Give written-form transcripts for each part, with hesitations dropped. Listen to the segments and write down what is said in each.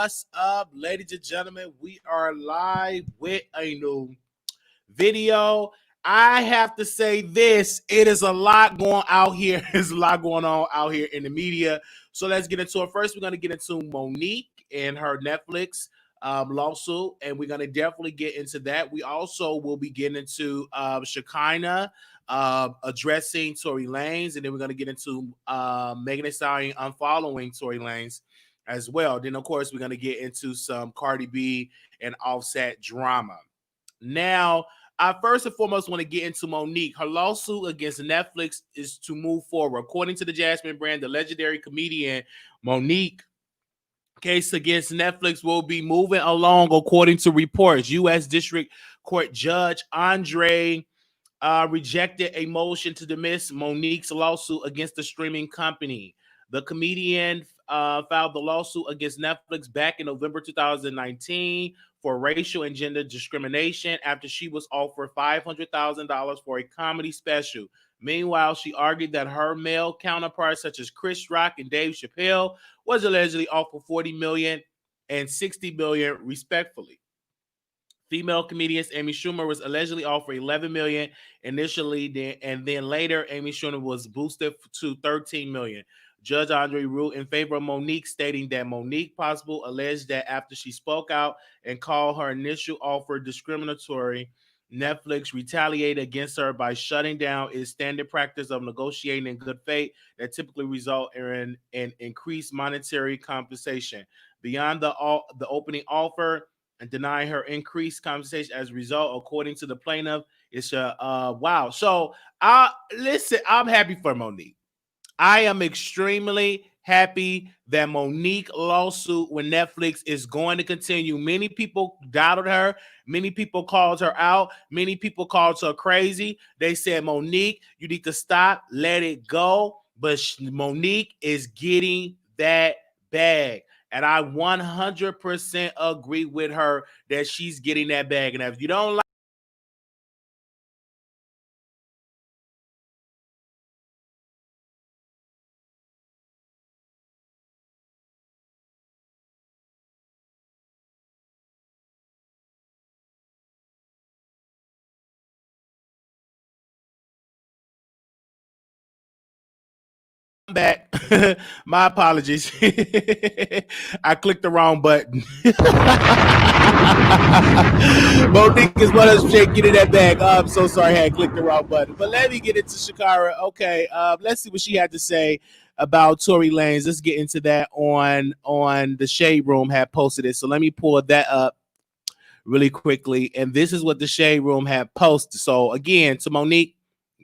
What's up, ladies and gentlemen? We are live with a new video. I have to say this, it is a lot going out here. There's a lot going on out here in the media. So let's get into it. First, we're going to get into Monique and her Netflix lawsuit, and we're going to definitely get into that. We also will be getting into Shekinah addressing Tory Lanez, and then we're going to get into Meghan Thee Stallion unfollowing Tory Lanez as well. Then, of course, we're going to get into some Cardi B and Offset drama. Now, I first and foremost want to get into Monique. Her lawsuit against Netflix is to move forward. According to the Jasmine brand, the legendary comedian Monique case against Netflix will be moving along, according to reports. U.S. District Court Judge Andre rejected a motion to dismiss Monique's lawsuit against the streaming company. The comedian filed the lawsuit against Netflix back in November 2019 for racial and gender discrimination after she was offered $500,000 for a comedy special. Meanwhile, she argued that her male counterparts, such as Chris Rock and Dave Chappelle, was allegedly offered $40 million and $60 million, respectively. Female comedian Amy Schumer was allegedly offered $11 million initially, and then later Amy Schumer was boosted to $13 million. Judge Andre ruled in favor of Monique, stating that Monique Possible alleged that after she spoke out and called her initial offer discriminatory, Netflix retaliated against her by shutting down its standard practice of negotiating in good faith that typically result in increased monetary compensation. Beyond the opening offer and denying her increased compensation as a result, according to the plaintiff, it's wow. So listen, I'm happy for Monique. I am extremely happy that Monique lawsuit with Netflix is going to continue. Many people doubted her. Many people called her out. Many people called her crazy. They said, Monique, you need to stop, let it go. But Monique is getting that bag. And I 100% agree with her that she's getting that bag. And if you don't like back, my apologies. I clicked the wrong button. Monique is one of us getting that back. I'm so sorry, I had clicked the wrong button. But let me get into Shakira. Okay, let's see what she had to say about Tory Lanez. Let's get into that on the Shade Room had posted it. So let me pull that up really quickly. And this is what the Shade Room had posted. So again, to Monique,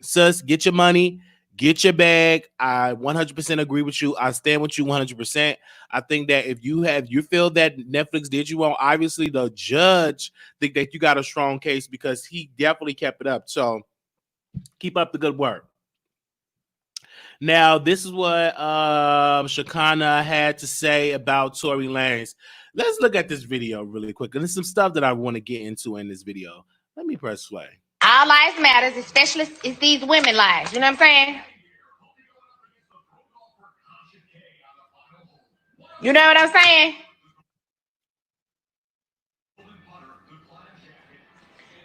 sis, get your money. Get your bag. I 100% agree with you. I stand with you 100%. I think that if you feel that Netflix did you wrong, obviously the judge think that you got a strong case because he definitely kept it up. So keep up the good work. Now, this is what Shekinah had to say about Tory Lanez. Let's look at this video really quick. And there's some stuff that I want to get into in this video. Let me press play. All lives matters, especially it's these women lives. You know what I'm saying? You know what I'm saying?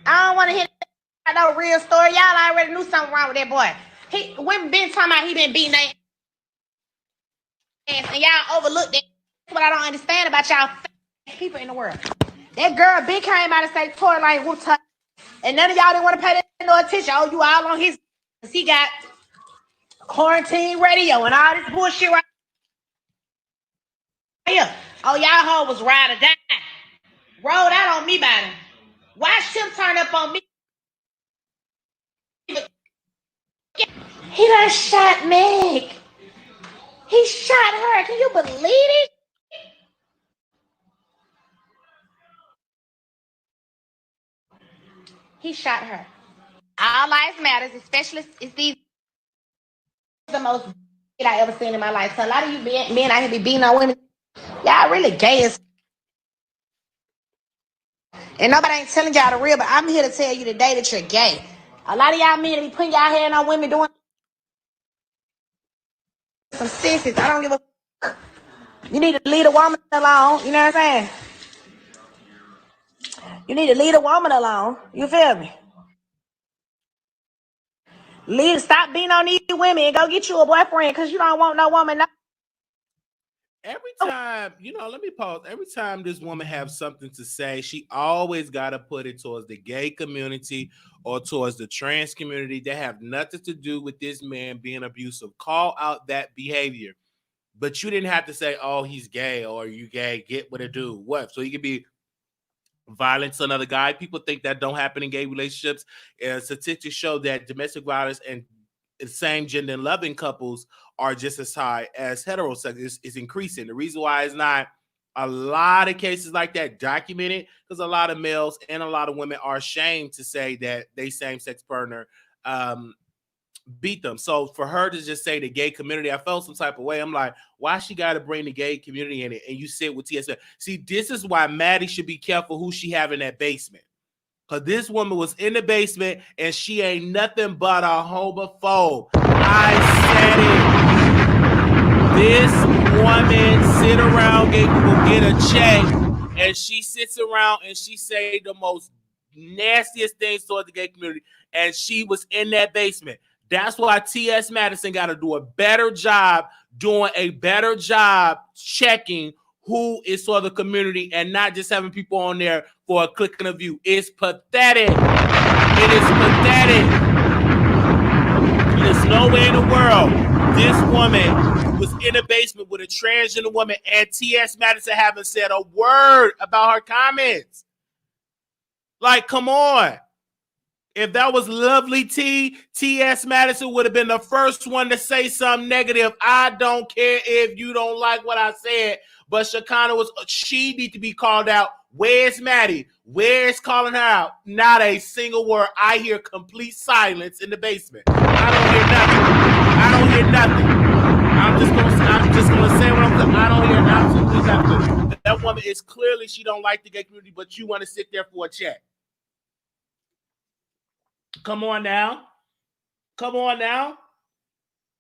I don't want to hear no real story. Y'all already knew something wrong with that boy. Women been talking about he been beating their ass, and y'all overlooked that. That's what I don't understand about y'all people in the world. That girl big came out and say Tory Lanez whooped her, and none of y'all didn't want to pay that no attention. Oh, you all on his, he got quarantine radio and all this bullshit right here. Oh, y'all hoe was ride or die. Rolled out on me by them. Watched him turn up on me. He done shot Meg. He shot her. Can you believe it? He shot her. All lives matters, especially it's these the most I ever seen in my life. So a lot of you men out here be beating on women. Y'all really gay as. And nobody ain't telling y'all the real, but I'm here to tell you today that you're gay. A lot of y'all men be putting y'all hand on women doing some sissies. I don't give a fuck. You need to leave a woman alone. You know what I'm saying? You need to leave a woman alone. You feel me? Stop being on these women and go get you a boyfriend because you don't want no woman. No. Every time, let me pause. Every time this woman have something to say, she always got to put it towards the gay community or towards the trans community that have nothing to do with this man being abusive. Call out that behavior. But you didn't have to say, oh, he's gay or you gay, get with a dude. What? So he could be violence to another guy. People think that don't happen in gay relationships. Statistics show that domestic violence and same gender and loving couples are just as high as heterosexual. It's increasing. The reason why it's not a lot of cases like that documented because a lot of males and a lot of women are ashamed to say that they same-sex partner beat them. So for her to just say the gay community, I felt some type of way. I'm like, why she got to bring the gay community in it? And you sit with TSM. See, this is why Maddie should be careful who she have in that basement. Because this woman was in the basement and she ain't nothing but a homophobe. I said it. This woman sit around, get a check, and she sits around and she say the most nastiest things toward the gay community. And she was in that basement. That's why T.S. Madison got to do a better job, doing a better job checking who is for the community and not just having people on there for a click and a view. It's pathetic. It is pathetic. There's no way in the world this woman was in the basement with a transgender woman and T.S. Madison haven't said a word about her comments. Like, come on. If that was Lovely T.S. Madison would have been the first one to say something negative. I don't care if you don't like what I said, but Shekinah she need to be called out. Where's Maddie? Where's calling her out? Not a single word. I hear complete silence in the basement. I don't hear nothing. I'm just gonna say what I'm saying. I don't hear absolutely nothing. That woman is clearly she don't like the gay community, but you want to sit there for a chat. Come on now.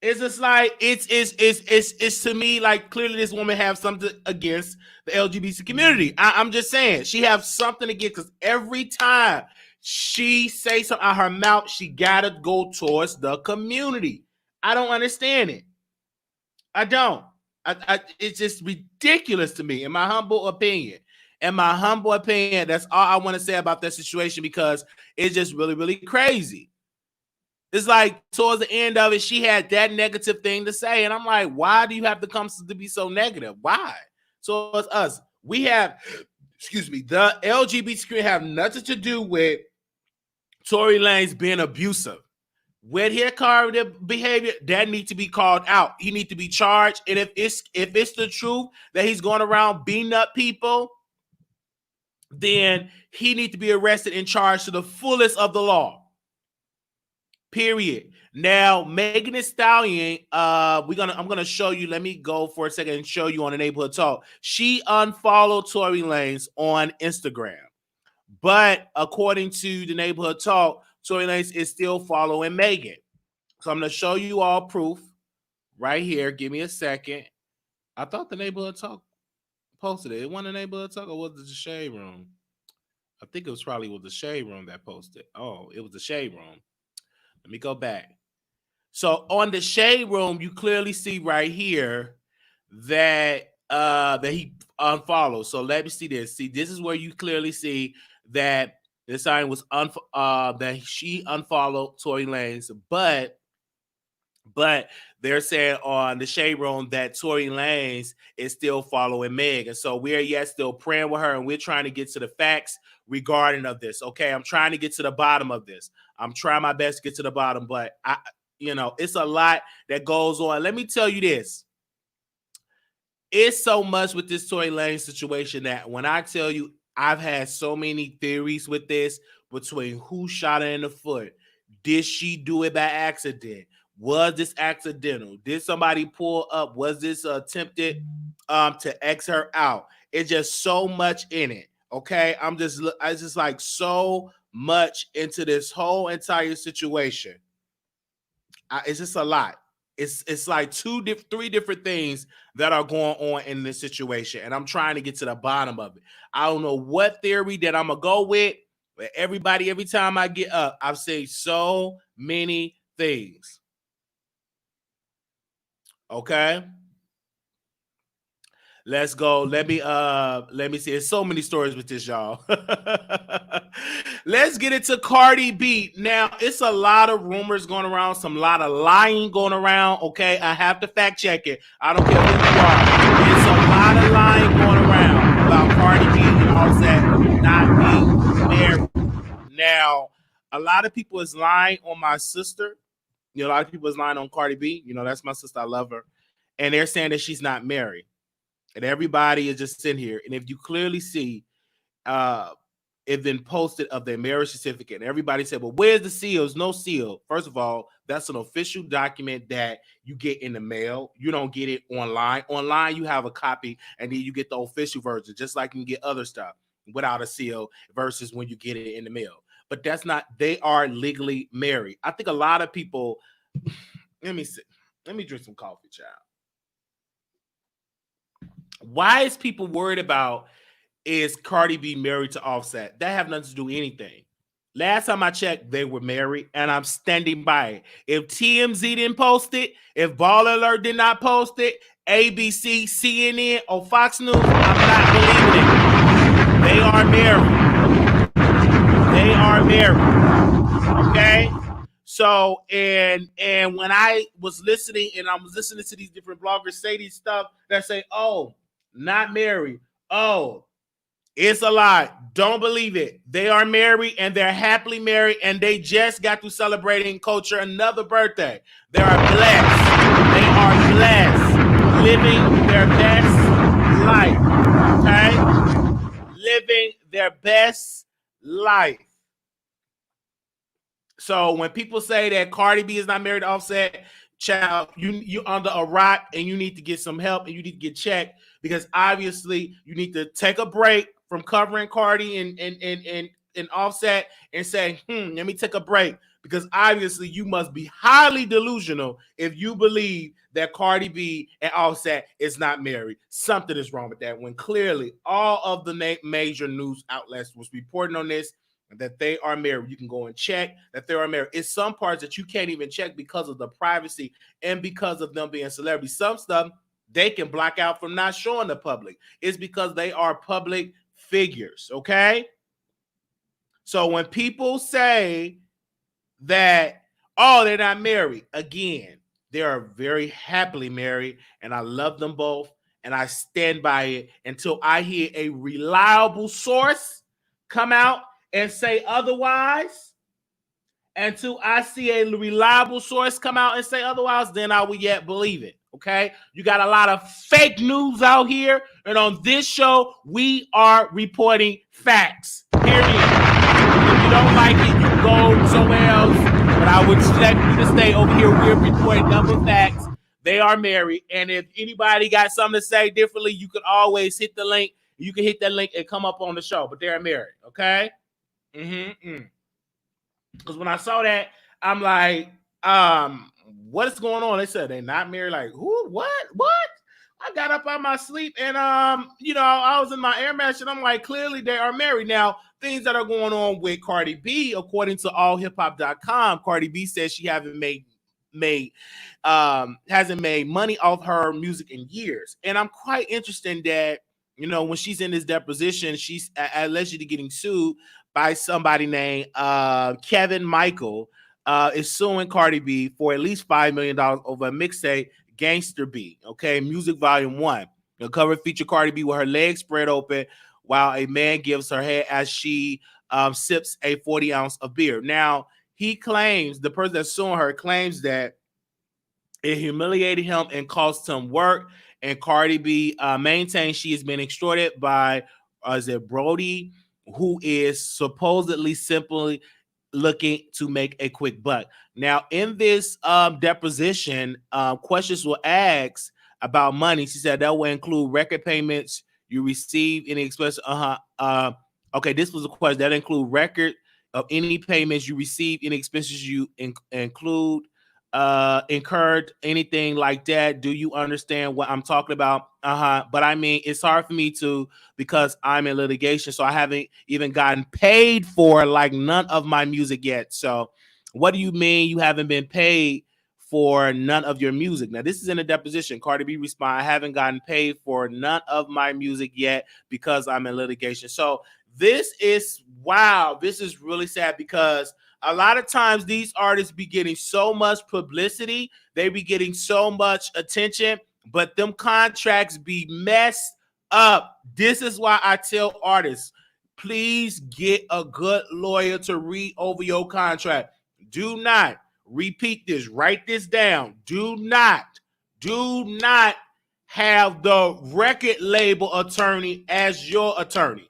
It's just like it's to me like clearly this woman have something against the LGBT community. I'm just saying she have something against because every time she say something out her mouth, she gotta go towards the community. I don't understand it. I don't. It's just ridiculous to me, in my humble opinion. That's all I want to say about that situation because it's just really, really crazy. It's like towards the end of it, she had that negative thing to say. And I'm like, why do you have to come to be so negative? Why? So it's us. We have, the LGBT community have nothing to do with Tory Lanez being abusive. With his current behavior, that needs to be called out. He needs to be charged. And if it's the truth that he's going around beating up people, then he needs to be arrested and charged to the fullest of the law. Period. Now, Meghan Thee Stallion, I'm gonna show you. Let me go for a second and show you on the Neighborhood Talk. She unfollowed Tory Lanez on Instagram, but according to the Neighborhood Talk, Tory Lanez is still following Meghan. So I'm gonna show you all proof right here. Give me a second. I thought the Neighborhood Talk posted it. It wasn't the Neighborhood Talk, or was it the Shade Room? I think it was probably the Shade Room that posted. Oh, it was the Shade Room. Let me go back. So on the Shade Room, you clearly see right here that he unfollowed. So let me see this. See, this is where you clearly see that the sign was that she unfollowed Tory Lanez, but they're saying on the Shade Room that Tory Lanez is still following Meg. And so we're yet still praying with her and we're trying to get to the facts regarding of this. Okay, I'm trying to get to the bottom of this. I'm trying my best to get to the bottom, but it's a lot that goes on. Let me tell you this. It's so much with this Tory Lanez situation that when I tell you I've had so many theories with this between who shot her in the foot. Did she do it by accident? Was this accidental? Did somebody pull up? Was this attempted to X her out? It's just so much in it. Okay, I just like so much into this whole entire situation. It's just a lot. It's like three different things that are going on in this situation, and I'm trying to get to the bottom of it. I don't know what theory that I'm gonna go with, but every time I get up, I've said so many things. Okay. Let's go. Let me see. There's so many stories with this, y'all. Let's get into Cardi B. Now, it's a lot of rumors going around, some lot of lying going around. Okay, I have to fact check it. I don't care who you are. It's a lot of lying going around about Cardi B and Offset not being married. Now, a lot of people is lying on my sister. You know, a lot of people is lying on Cardi B. You know, that's my sister. I love her. And they're saying that she's not married. And everybody is just sitting here. And if you clearly see, it then posted of their marriage certificate. And everybody said, well, where's the seal? There's no seal. First of all, that's an official document that you get in the mail. You don't get it online. Online, you have a copy, and then you get the official version, just like you can get other stuff without a seal versus when you get it in the mail. But that's not, they are legally married. I think a lot of people, let me drink some coffee, child. Why is people worried about is Cardi B married to Offset? That have nothing to do with anything. Last time I checked, they were married, and I'm standing by it. If TMZ didn't post it, if Ball Alert did not post it, ABC, CNN, or Fox News, I'm not believing it. They are married. They are married. Okay? So, and when I was listening, and I was listening to these different bloggers say these stuff that say, oh, not married. Oh, it's a lie. Don't believe it. They are married, and they're happily married, and they just got to celebrating Culture another birthday. They are blessed. They are blessed, living their best life. Okay, living their best life. So when people say that Cardi B is not married to Offset, child, you under a rock, and you need to get some help, and you need to get checked, because obviously you need to take a break from covering Cardi and Offset and say, let me take a break, because obviously you must be highly delusional if you believe that Cardi B and Offset is not married. Something is wrong with that, when clearly all of the major news outlets was reporting on this, that they are married. You can go and check that they are married. It's some parts that you can't even check because of the privacy and because of them being celebrities. Some stuff they can block out from not showing the public. It's because they are public figures, okay? So when people say that, oh, they're not married, again, they are very happily married, and I love them both, and I stand by it until I hear a reliable source come out and say otherwise. Until I see a reliable source come out and say otherwise, then I will yet believe it. Okay, you got a lot of fake news out here, and on this show, we are reporting facts. Period. If you don't like it, you can go somewhere else. But I would select you to stay over here. We're reporting number facts. They are married, and if anybody got something to say differently, you can always hit the link. You can hit that link and come up on the show. But they're married. Okay. Because when I saw that, I'm like, what is going on? They said they're not married. Like, who? What? I got up out of my sleep, and I was in my air match, and I'm like, clearly they are married. Now, things that are going on with Cardi B, according to allhiphop.com, Cardi B says she hasn't made money off her music in years. And I'm quite interested that, when she's in this deposition, she's allegedly getting sued by somebody named Kevin Michael, is suing Cardi B for at least $5 million over a mixtape, Gangster B, okay, Music Volume 1. The cover featured Cardi B with her legs spread open while a man gives her head as she sips a 40-ounce of beer. Now, he claims, the person that's suing her claims that it humiliated him and cost him work, and Cardi B maintains she has been extorted by, is it Brody, who is supposedly simply looking to make a quick buck. Now, in this deposition, questions were asked about money. She said that will include record payments you receive, any expense. Okay, this was a question that include record of any payments you receive, any expenses you include, incurred anything like that. Do you understand what I'm talking about? But I mean, it's hard for me to, because I'm in litigation, so I haven't even gotten paid for like none of my music yet. So what do you mean you haven't been paid for none of your music? Now, this is in a deposition. Cardi B respond, I haven't gotten paid for none of my music yet because I'm in litigation. So this is, wow, this is really sad, because a lot of times these artists be getting so much publicity, they be getting so much attention, but them contracts be messed up. This is why I tell artists, please get a good lawyer to read over your contract. Do not, repeat this, write this down. Do not have the record label attorney as your attorney.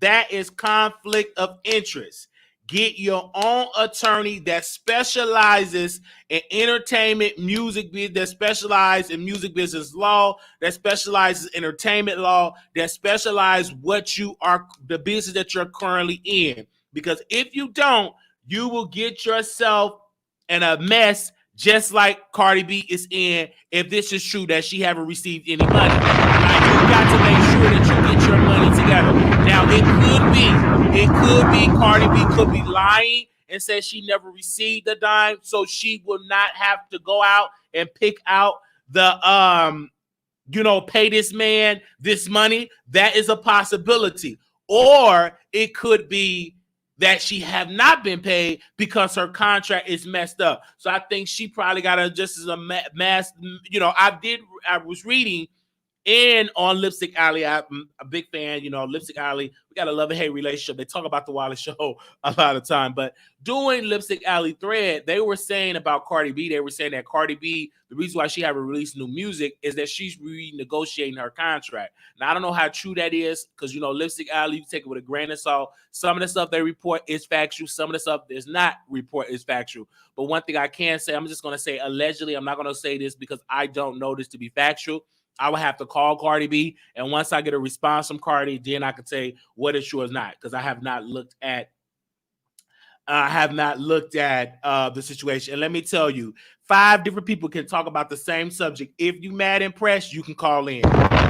That is conflict of interest. Get your own attorney that specializes in entertainment, music, that specializes in music business law, that specializes in entertainment law, that specializes what you are, the business that you're currently in. Because if you don't, you will get yourself in a mess, just like Cardi B is in, if this is true that she haven't received any money. Like, you got to make sure that you get your money together. Now, it could be Cardi B could be lying and says she never received a dime, so she will not have to go out and pick out the pay this man this money. That is a possibility. Or it could be that she have not been paid because her contract is messed up. So I think she probably got a just as a mass. I was reading and on Lipstick Alley, I'm a big fan. Lipstick Alley, we got a love and hate relationship. They talk about the Wiley Show a lot of time. But doing Lipstick Alley thread, they were saying about Cardi B, they were saying that Cardi B, the reason why she haven't released new music is that she's renegotiating her contract. Now, I don't know how true that is, because, Lipstick Alley, you take it with a grain of salt. Some of the stuff they report is factual. Some of the stuff is not report is factual. But one thing I can say, I'm just going to say allegedly, I'm not going to say this because I don't know this to be factual. I would have to call Cardi B, and once I get a response from Cardi, then I could say what is true or not, because I have not looked at the situation. And let me tell you, 5 different people can talk about the same subject. If you mad and pressed, you can call in. 5 different people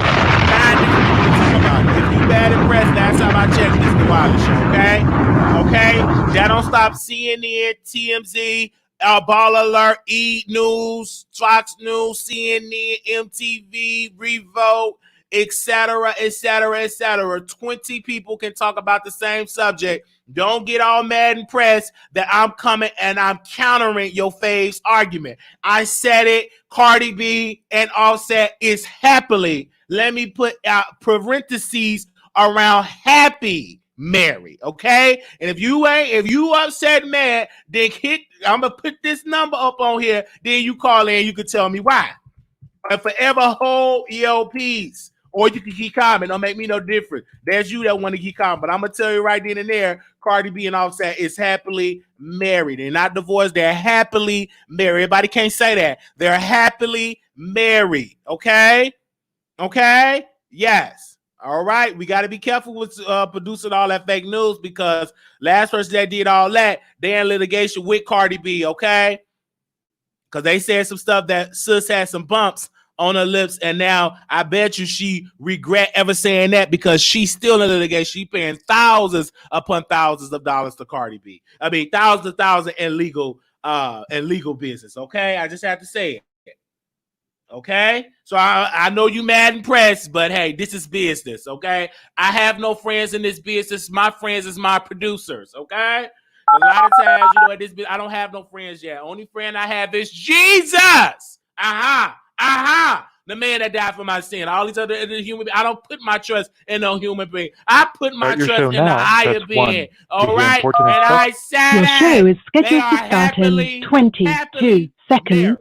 can talk about it. If you mad and pressed, last time I checked, this is the Wiley Show. Okay. That don't stop CNN, TMZ. Ball Alert, E! News, Fox News, CNN, MTV, Revolt, etc., etc., etc. 20 people can talk about the same subject. Don't get all mad and pressed that I'm coming and I'm countering your fave's argument. I said it. Cardi B and Offset is happily. Let me put out parentheses around happy married, okay? And if you upset mad, then I'm gonna put this number up on here. Then you call in, you can tell me why. And forever hold ELPs, or you can keep comment. Don't make me no different. There's you that want to keep comment, but I'm gonna tell you right then and there, Cardi B and Offset is happily married. They're not divorced. They're happily married. Everybody can't say that. They're happily married. Okay. Yes. All right, we got to be careful with producing all that fake news, because last person that did all that, they're in litigation with Cardi B, okay? Because they said some stuff that sis had some bumps on her lips, and now I bet you she regret ever saying that, because she's still in litigation. She paying thousands upon thousands of dollars to Cardi B. I mean, thousands in legal business, okay? I just have to say it. Okay, so I know you mad and pressed, but hey, this is business. Okay, I have no friends in this business. My friends is my producers. Okay, a lot of times, at this I don't have no friends yet. Only friend I have is Jesus. The man that died for my sin. All these other human beings, I don't put my trust in no human being. I put my trust in the higher being. All right, and I said your show is scheduled to start in 22 seconds.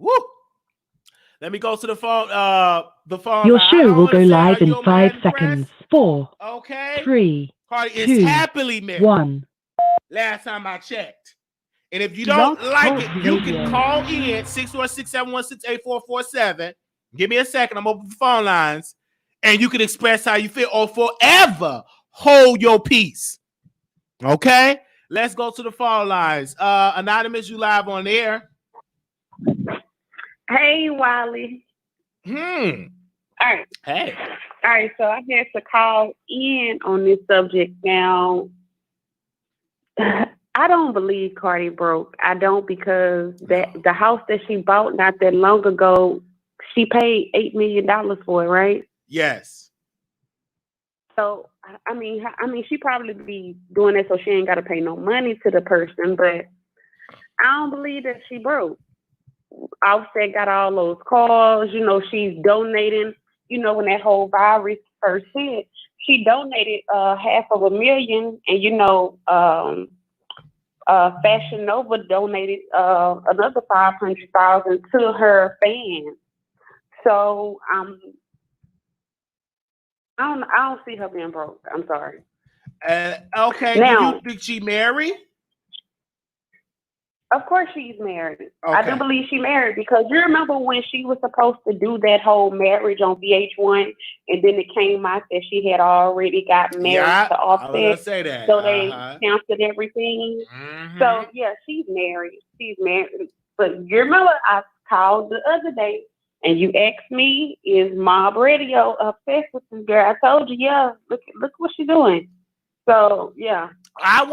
Woo! Let me go to the phone. Your show will go live in 5 seconds. 4. Okay. 3. Cardi is 2, happily married. 1. Last time I checked. And if you don't like it, you can call in 646-716-8447. Give me a second. I'm open the phone lines. and you can express how you feel, or forever hold your peace. Okay, let's go to the phone lines. Anonymous, you live on air. Hey, Wiley. All right. Hey. All right, so I had to call in on this subject now. I don't believe Cardi broke. I don't, because the house that she bought not that long ago, she paid $8 million for it, right? Yes. So I mean, she probably be doing that so she ain't got to pay no money to the person, but I don't believe that she broke. Offset got all those calls. You know, she's donating. You know, when that whole virus first hit, she donated $500,000, and you know, Fashion Nova donated another $500,000 to her fans. So I don't see her being broke. I'm sorry. Okay. Now, do you think she married? Of course she's married. Okay. I do believe she married, because you remember when she was supposed to do that whole marriage on VH1, and then it came out that she had already got married to Offset. I was gonna say that. So they canceled everything. Mm-hmm. So yeah, she's married. She's married. But you remember I called the other day and you asked me, is Mob Radio obsessed with this girl? I told you, yeah, look what she's doing. So yeah. I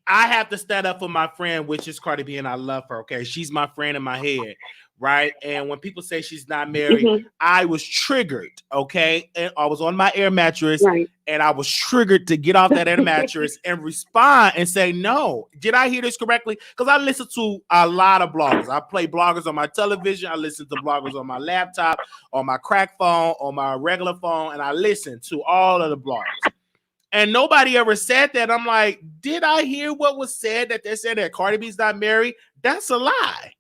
have to stand up for my friend, which is Cardi B, and I love her. Okay, she's my friend in my head, right? And when people say she's not married, I was triggered. Okay, and I was on my air mattress, and I was triggered to get off that air mattress and respond and say, "No, did I hear this correctly?" Because I listen to a lot of bloggers. I play bloggers on my television. I listen to bloggers on my laptop, on my crack phone, on my regular phone, and I listen to all of the bloggers. And nobody ever said that. I'm like, did I hear what was said, that they said that Cardi B's not married? That's a lie.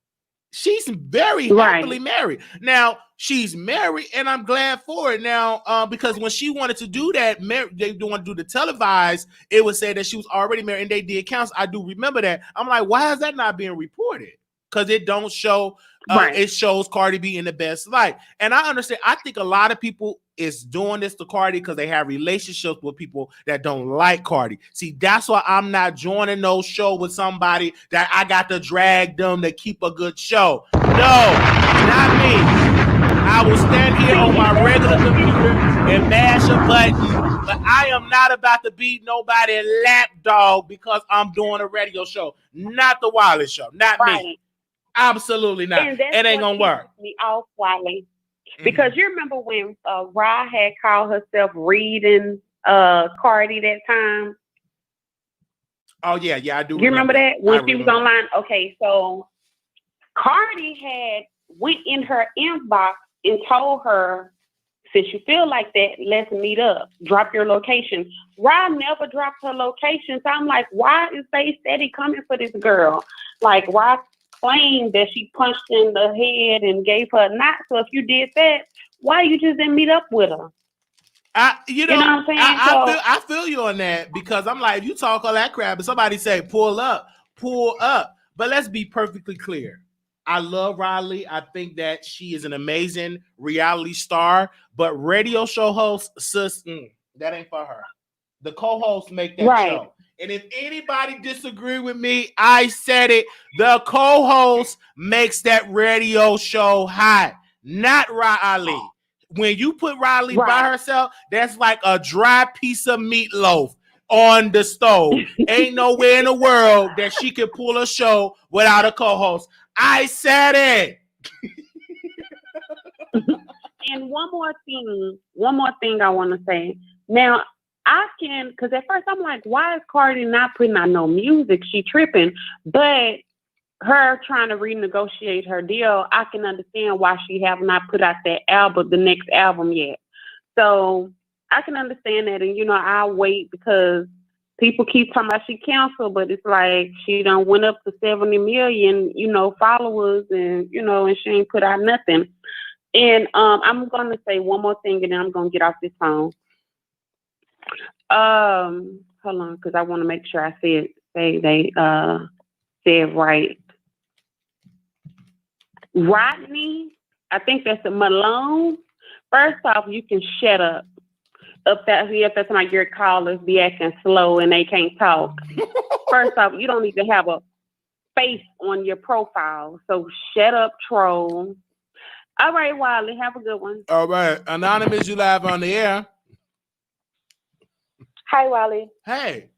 She's very happily married. Now, she's married, and I'm glad for it now, because when she wanted to do that, they want to do the televised, it would say that she was already married, and they did counts. I do remember that. I'm like, why is that not being reported? Because it don't show, it shows Cardi B in the best light. And I understand. I think a lot of people is doing this to Cardi because they have relationships with people that don't like Cardi. See, that's why I'm not joining no show with somebody that I got to drag them to keep a good show. No, not me. I will stand here on my regular computer and mash a button, but I am not about to beat nobody lapdog because I'm doing a radio show. Not the Wiley Show. Not me. Absolutely not. It ain't gonna work. Me off, Wiley. Because you remember when Ra had called herself reading Cardi that time? Oh, yeah, I do. You remember that? When she was online? Okay, so Cardi had went in her inbox and told her, since you feel like that, let's meet up. Drop your location. Ra never dropped her location. So I'm like, why is they steady coming for this girl? Like, Ra claimed that she punched in the head and gave her a knot. So if you did that, why you just didn't meet up with her? You know what I'm saying? I feel you on that, because I'm like, if you talk all that crap and somebody say pull up. But let's be perfectly clear. I love Riley. I think that she is an amazing reality star, but radio show host, sis, that ain't for her. The co-hosts make that show. And if anybody disagree with me, I said it. The co-host makes that radio show hot, not Riley. When you put Riley by herself, that's like a dry piece of meatloaf on the stove. Ain't nowhere in the world that she can pull a show without a co-host. I said it. And one more thing I want to say. Now, because at first I'm like, why is Cardi not putting out no music? She tripping. But her trying to renegotiate her deal, I can understand why she have not put out the next album yet. So I can understand that. And, I'll wait, because people keep talking about she canceled, but it's like she done went up to 70 million, followers, and, and she ain't put out nothing. And I'm going to say one more thing, and then I'm going to get off this phone. Hold on, because I want to make sure I said right. Rodney, I think that's a Malone. First off, you can shut up. If that's like your callers be acting slow and they can't talk. First off, you don't need to have a face on your profile. So shut up, troll. All right, Wiley, have a good one. All right. Anonymous, you live on the air. Hi, Wiley. Hey.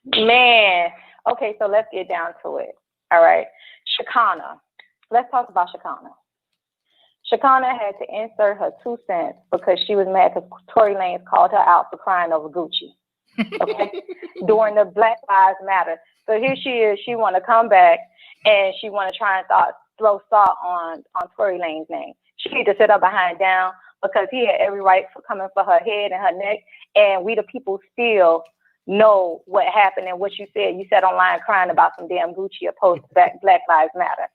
Man. Okay, so let's get down to it. All right. Shekinah. Let's talk about Shekinah. Shekinah had to insert her 2 cents because she was mad because Tory Lanez called her out for crying over Gucci. Okay? During the Black Lives Matter. So here she is. She want to come back and she want to try and throw salt on Tory Lanez's name. She need to sit her behind down because he had every right for coming for her head and her neck. And we the people still know what happened and what you said. You sat online crying about some damn Gucci opposed to Black Lives Matter.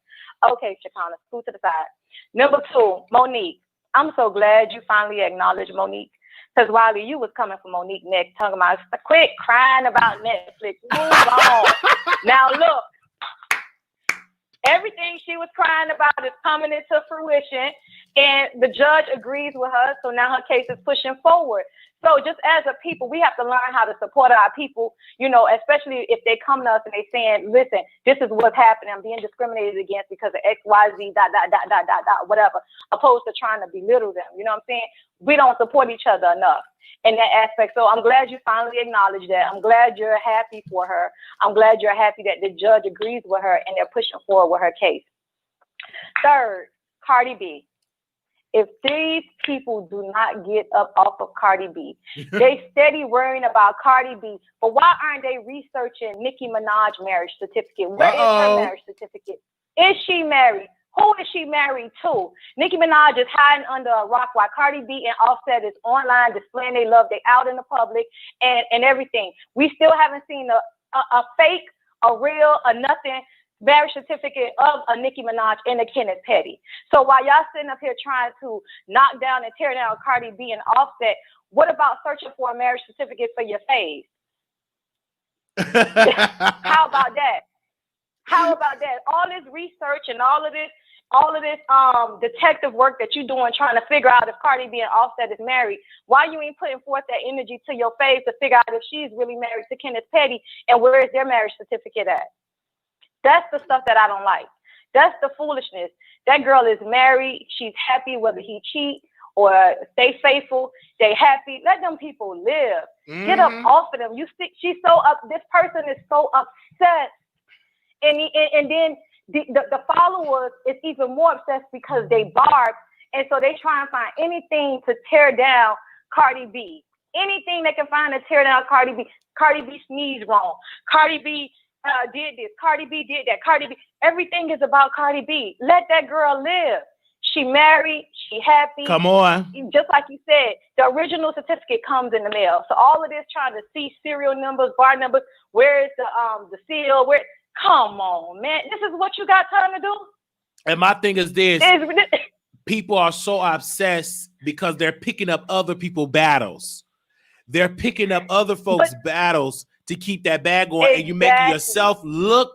Okay, Shekinah, scoot to the side. Number 2, Monique. I'm so glad you finally acknowledged Monique. Because Wiley, you was coming for Monique next, talking about quit crying about Netflix. Move on. Now look, everything she was crying about is coming into fruition, and the judge agrees with her. So now her case is pushing forward. So just as a people, we have to learn how to support our people, you know, especially if they come to us and they saying, listen, this is what's happening. I'm being discriminated against because of X, Y, Z, whatever, opposed to trying to belittle them. You know what I'm saying? We don't support each other enough in that aspect. So I'm glad you finally acknowledged that. I'm glad you're happy for her. I'm glad you're happy that the judge agrees with her and they're pushing forward with her case. Third, Cardi B. If these people do not get up off of Cardi B, they steady worrying about Cardi B, but why aren't they researching Nicki Minaj marriage certificate? Where is her marriage certificate? Is she married? Who is she married to? Nicki Minaj is hiding under a rock while Cardi B and Offset is online displaying their love. They out in the public and everything. We still haven't seen a fake, a real, a nothing marriage certificate of a Nicki Minaj and a Kenneth Petty. So while y'all sitting up here trying to knock down and tear down Cardi B and Offset, what about searching for a marriage certificate for your face? How about that? How about that? All this research and all of this detective work that you're doing trying to figure out if Cardi B and Offset is married, why you ain't putting forth that energy to your face to figure out if she's really married to Kenneth Petty and where is their marriage certificate at? That's the stuff that I don't like. That's the foolishness. That girl is married. She's happy whether he cheat or stay faithful. They happy. Let them people live. Get up off of them. You see, she's so up. This person is so upset. And then the followers is even more obsessed because they barb. And so they try and find anything to tear down Cardi B. Anything they can find to tear down Cardi B. Cardi B sneezed wrong. Cardi B did this. Cardi B did that. Cardi B. Everything is about Cardi B. Let that girl live. She married. She happy. Come on. Just like you said, the original certificate comes in the mail. So all of this trying to see serial numbers, bar numbers, where is the seal? Where? Come on, man. This is what you got time to do? And my thing is this. People are so obsessed because they're picking up other people's battles. They're picking up other folks' battles to keep that bag going, and you're making yourself look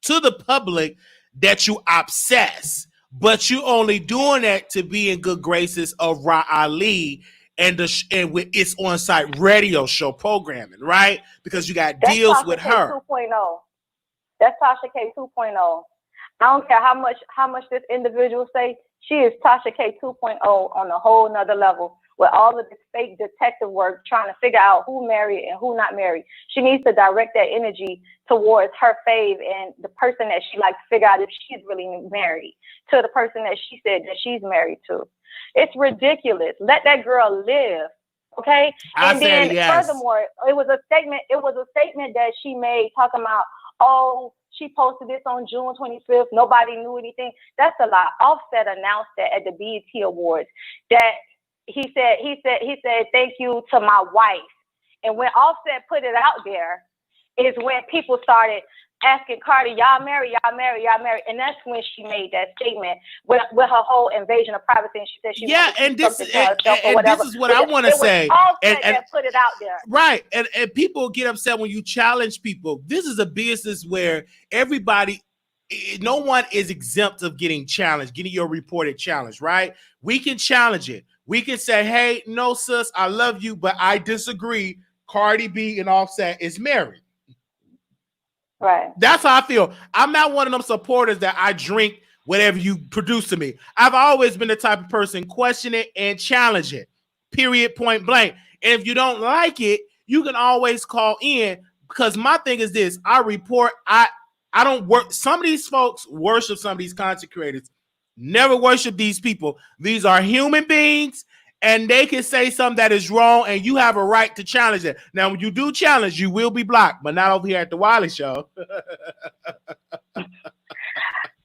to the public that you obsess, but you only doing that to be in good graces of Ra Ali and with its on-site radio show programming, right? Because you got deals with her. 2.0. That's Tasha K 2.0. I don't care how much this individual say. She is Tasha K 2.0 on a whole nother level with all of this fake detective work trying to figure out who married and who not married. She needs to direct that energy towards her fave and the person that she likes to figure out if she's really married to the person that she said that she's married to. It's ridiculous. Let that girl live. Okay. And then furthermore, it was a statement that she made talking about, oh, she posted this on June 25th. Nobody knew anything. That's a lie. Offset announced that at the BET Awards that he said, thank you to my wife. And when Offset put it out there is when people started asking Cardi, y'all married. And that's when she made that statement with her whole invasion of privacy. And she said she this is what I want to say. And put it out there. Right. And people get upset when you challenge people. This is a business where everybody no one is exempt of getting challenged, getting your reported challenge, right? We can challenge it. We can say, hey, no, sis, I love you, but I disagree. Cardi B and Offset is married. Right. That's how I feel. I'm not one of them supporters that I drink whatever you produce to me. I've always been the type of person question it and challenge it. Period, point blank. And if you don't like it, you can always call in, because my thing is this: I report. I don't work. Some of these folks worship some of these content creators. Never worship these people. These are human beings, and they can say something that is wrong, and you have a right to challenge it. Now, when you do challenge, you will be blocked, but not over here at the Wiley Show.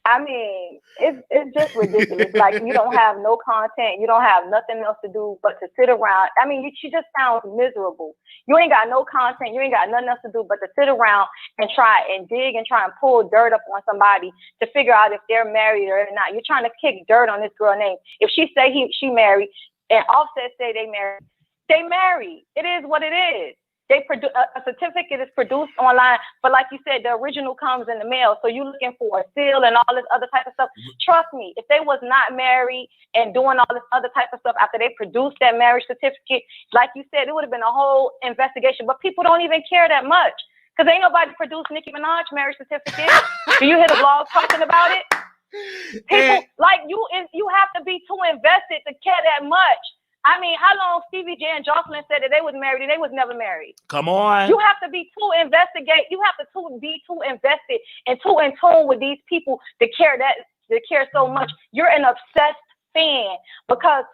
I mean, it's just ridiculous. Like, you don't have no content, you don't have nothing else to do but to sit around. I mean, she just sounds miserable. You ain't got no content, you ain't got nothing else to do but to sit around and try and dig and try and pull dirt up on somebody to figure out if they're married or not. You're trying to kick dirt on this girl's name. If she say she married and Offset say they married. It is what it is. They produce a certificate is produced online, but like you said, the original comes in the mail. So you're looking for a seal and all this other type of stuff. Trust me, if they was not married and doing all this other type of stuff after they produced that marriage certificate, like you said, it would have been a whole investigation. But people don't even care that much, because ain't nobody produced Nicki Minaj marriage certificate. Do you hear the blog talking about it? People like you have to be too invested to care that much. I mean, how long Stevie J and Jocelyn said that they was married and they was never married? Come on. You have to be too investigate. You have to be too invested and too in tune with these people to care so much. You're an obsessed fan, because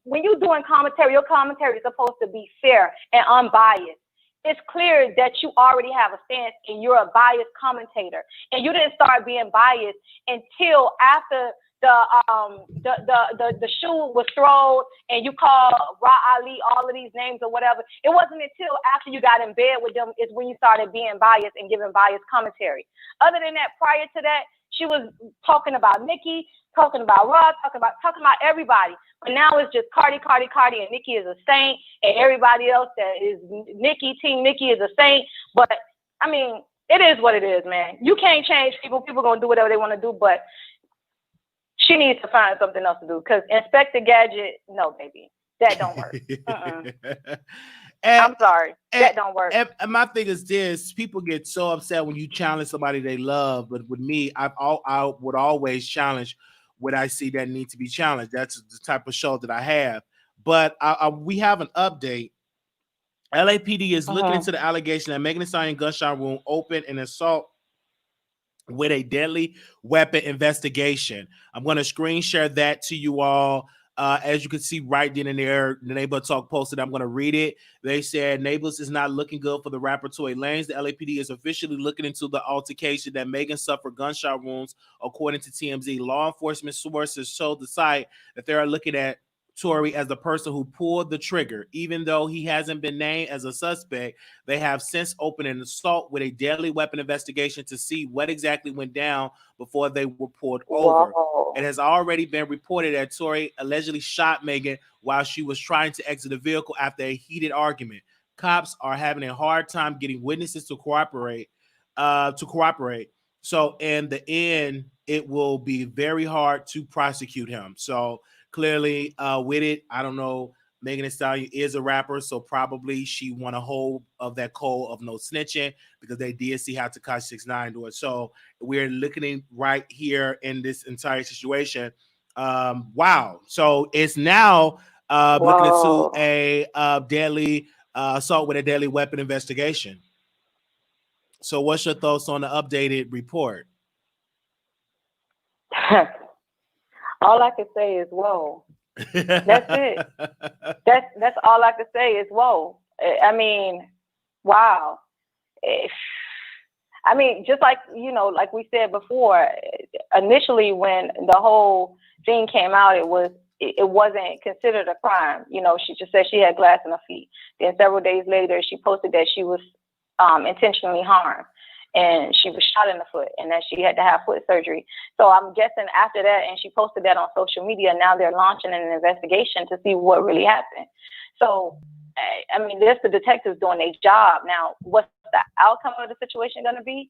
when you're doing commentary, your commentary is supposed to be fair and unbiased. It's clear that you already have a stance and you're a biased commentator, and you didn't start being biased until after the shoe was thrown and you called Ra Ali all of these names or whatever. It wasn't until after you got in bed with them is when you started being biased and giving biased commentary. Other than that, prior to that, she was talking about Nicki, talking about Ra, talking about everybody. But now it's just Cardi, and Nicki is a saint, and everybody else that is Nicki, Team Nicki is a saint. But I mean, it is what it is, man. You can't change people. People gonna do whatever they want to do, but she needs to find something else to do, because Inspector Gadget, no, baby, that don't work. I'm sorry, that don't work. And my thing is this: people get so upset when you challenge somebody they love, but with me, I would always challenge what I see that need to be challenged. That's the type of show that I have. But we have an update. LAPD is looking into the allegation that Meghan Thee Stallion gunshot wound opened an assault with a deadly weapon investigation. I'm going to screen share that to you all. As you can see right then and there, the Neighbor Talk posted, I'm going to read it. They said, neighbors is not looking good for the rapper Tory Lanez. The LAPD is officially looking into the altercation that Meghan suffered gunshot wounds, according to TMZ. Law enforcement sources told the site that they are looking at Tory as the person who pulled the trigger. Even though he hasn't been named as a suspect, they have since opened an assault with a deadly weapon investigation to see what exactly went down before they were pulled over. It has already been reported that Tory allegedly shot Meghan while she was trying to exit the vehicle after a heated argument. Cops are having a hard time getting witnesses to cooperate. So in the end, it will be very hard to prosecute him. So clearly, with it, I don't know. Meghan Thee Stallion is a rapper, so probably she won a hold of that code of no snitching, because they did see how Tekashi 6ix9ine do it. So we're looking right here in this entire situation. Wow. So it's now looking into a deadly assault with a deadly weapon investigation. So what's your thoughts on the updated report? All I can say is whoa. That's it. That's all I can say is whoa. I mean, wow. I mean, just like, you know, like we said before, initially when the whole thing came out, it wasn't considered a crime. You know, she just said she had glass in her feet. Then several days later, she posted that she was intentionally harmed, and she was shot in the foot, and that she had to have foot surgery. So I'm guessing after that, and she posted that on social media, now they're launching an investigation to see what really happened. So, I mean, there's the detectives doing their job. Now, what's the outcome of the situation going to be?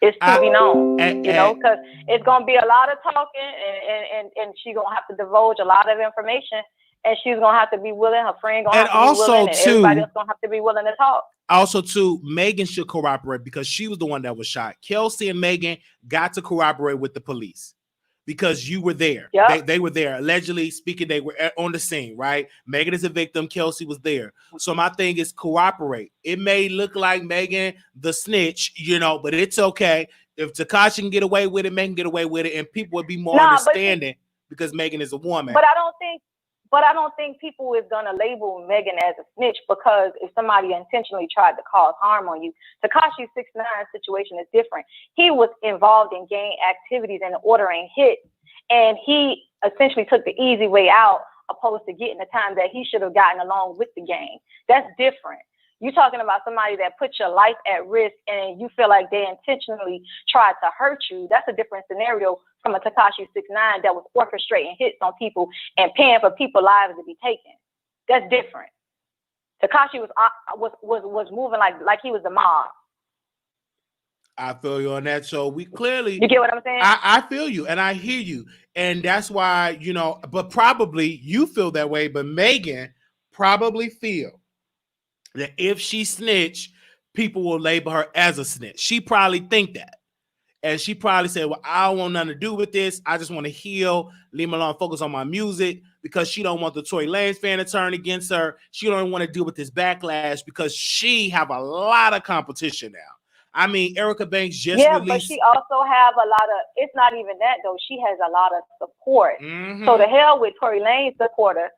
It's to be known, because it's gonna be a lot of talking, and she's gonna have to divulge a lot of information, and she's gonna have to be willing. Her friend gonna have to be willing, and everybody else gonna have to be willing to talk. Also, too, Meghan should corroborate because she was the one that was shot. Kelsey and Meghan got to corroborate with the police because you were there. Yep. They were there. Allegedly speaking, they were on the scene, right? Meghan is a victim. Kelsey was there. So my thing is cooperate. It may look like Meghan the snitch, but it's okay. If Tekashi can get away with it, Meghan can get away with it, and people would be more understanding because Meghan is a woman. But I don't think people is gonna label Meghan as a snitch, because if somebody intentionally tried to cause harm on you, Tekashi 6ix9ine situation is different. He was involved in gang activities and ordering hits, and he essentially took the easy way out, opposed to getting the time that he should have gotten along with the gang. That's different. You're talking about somebody that put your life at risk and you feel like they intentionally tried to hurt you. That's a different scenario from a Tekashi 6ix9ine that was orchestrating hits on people and paying for people's lives to be taken. That's different. Tekashi was moving like he was the mob. I feel you on that. So we clearly, you get what I'm saying? I feel you and I hear you. And that's why, but probably you feel that way, but Meghan probably feel that if she snitch, people will label her as a snitch. She probably think that. And she probably said, well, I don't want nothing to do with this. I just want to heal, leave me alone, focus on my music, because she don't want the Tory Lanez fan to turn against her. She don't want to deal with this backlash because she have a lot of competition now. I mean, Erica Banks just released. But she also have a lot of, it's not even that though. She has a lot of support. Mm-hmm. So the hell with Tory Lanez supporter.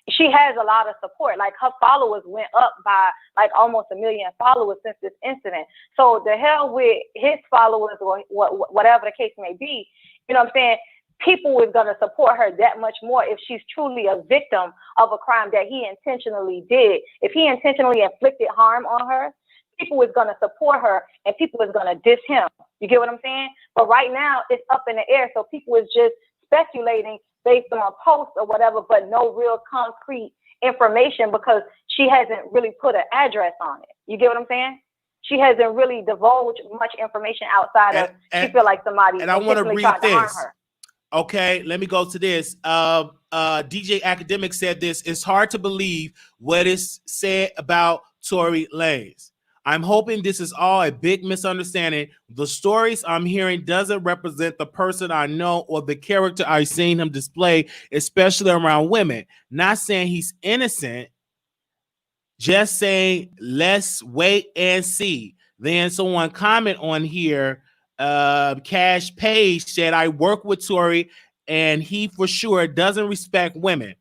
She has a lot of support. Like her followers went up by like almost 1 million followers since this incident. So the hell with his followers or whatever the case may be, you know what I'm saying? People is going to support her that much more if she's truly a victim of a crime that he intentionally did. If he intentionally inflicted harm on her, people is going to support her and people is going to diss him. You get what I'm saying? But right now it's up in the air. So people is just speculating based on posts or whatever, but no real concrete information because she hasn't really put an address on it. You get what I'm saying? She hasn't really divulged much information outside of she feel like somebody and I want to read this. Her. Okay, let me go to this. DJ Academic said this. It's hard to believe what is said about Tory Lanez. I'm hoping this is all a big misunderstanding. The stories I'm hearing doesn't represent the person I know or the character I've seen him display, especially around women. Not saying he's innocent, just saying let's wait and see. Then someone comment on here, Cash Page said, I work with Tory and he for sure doesn't respect women.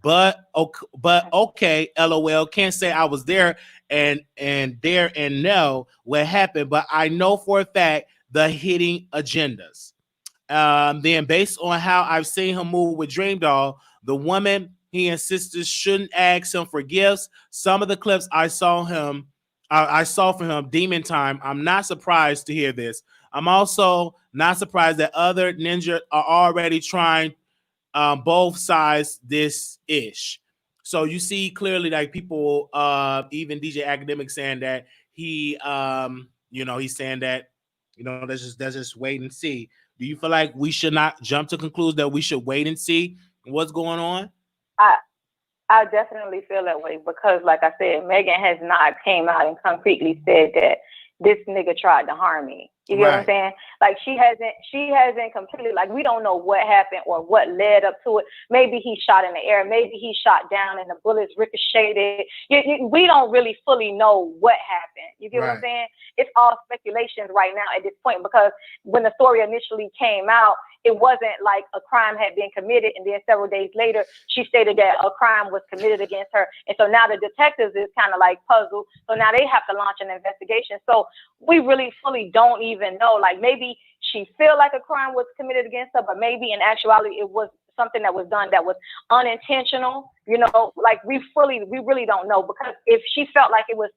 But okay, LOL, can't say I was there and know what happened, but I know for a fact the hitting agendas. Then based on how I've seen him move with Dream Doll, the woman he insisted shouldn't ask him for gifts. Some of the clips I saw from him, Demon Time, I'm not surprised to hear this. I'm also not surprised that other ninjas are already trying both sides this ish. So you see clearly like people, even DJ Academic saying that he's saying that, let's just wait and see. Do you feel like we should not jump to conclude that we should wait and see what's going on? I definitely feel that way because like I said, Meghan has not came out and concretely said that this nigga tried to harm me. You get what I'm saying? Like she hasn't completely, like we don't know what happened or what led up to it. Maybe he shot in the air. Maybe he shot down and the bullets ricocheted. We don't really fully know what happened. You get what I'm saying? It's all speculations right now at this point because when the story initially came out, it wasn't like a crime had been committed and then several days later she stated that a crime was committed against her. And so now the detectives is kind of like puzzled. So now they have to launch an investigation. So we really fully don't even know. Like maybe she feel like a crime was committed against her, but maybe in actuality it was something that was done that was unintentional. Like we really don't know because if she felt like it was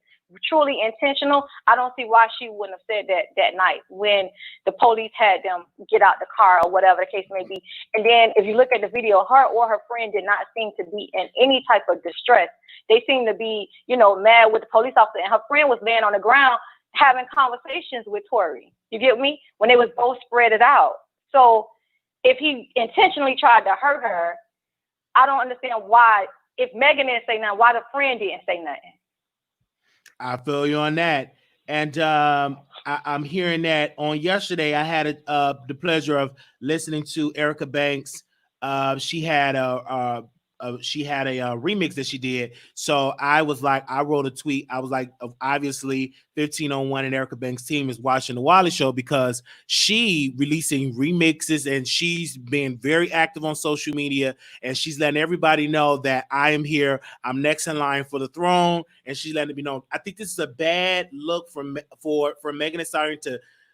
truly intentional, I don't see why she wouldn't have said that night when the police had them get out the car or whatever the case may be. And then if you look at the video, her or her friend did not seem to be in any type of distress. They seemed to be, mad with the police officer, and her friend was laying on the ground having conversations with Tory. You get me? When they was both spread it out. So if he intentionally tried to hurt her, I don't understand why. If Meghan didn't say nothing, why the friend didn't say nothing? I feel you on that. And I'm hearing that on yesterday. I had the pleasure of listening to Erica Banks. She had a remix that she did. So I was like, I wrote a tweet. I was like, obviously 1501 and Erica Banks' team is watching the Wiley Show because she releasing remixes and she's been very active on social media and she's letting everybody know that I am here. I'm next in line for the throne, and she's letting it be known. I think this is a bad look for Meghan Thee Stallion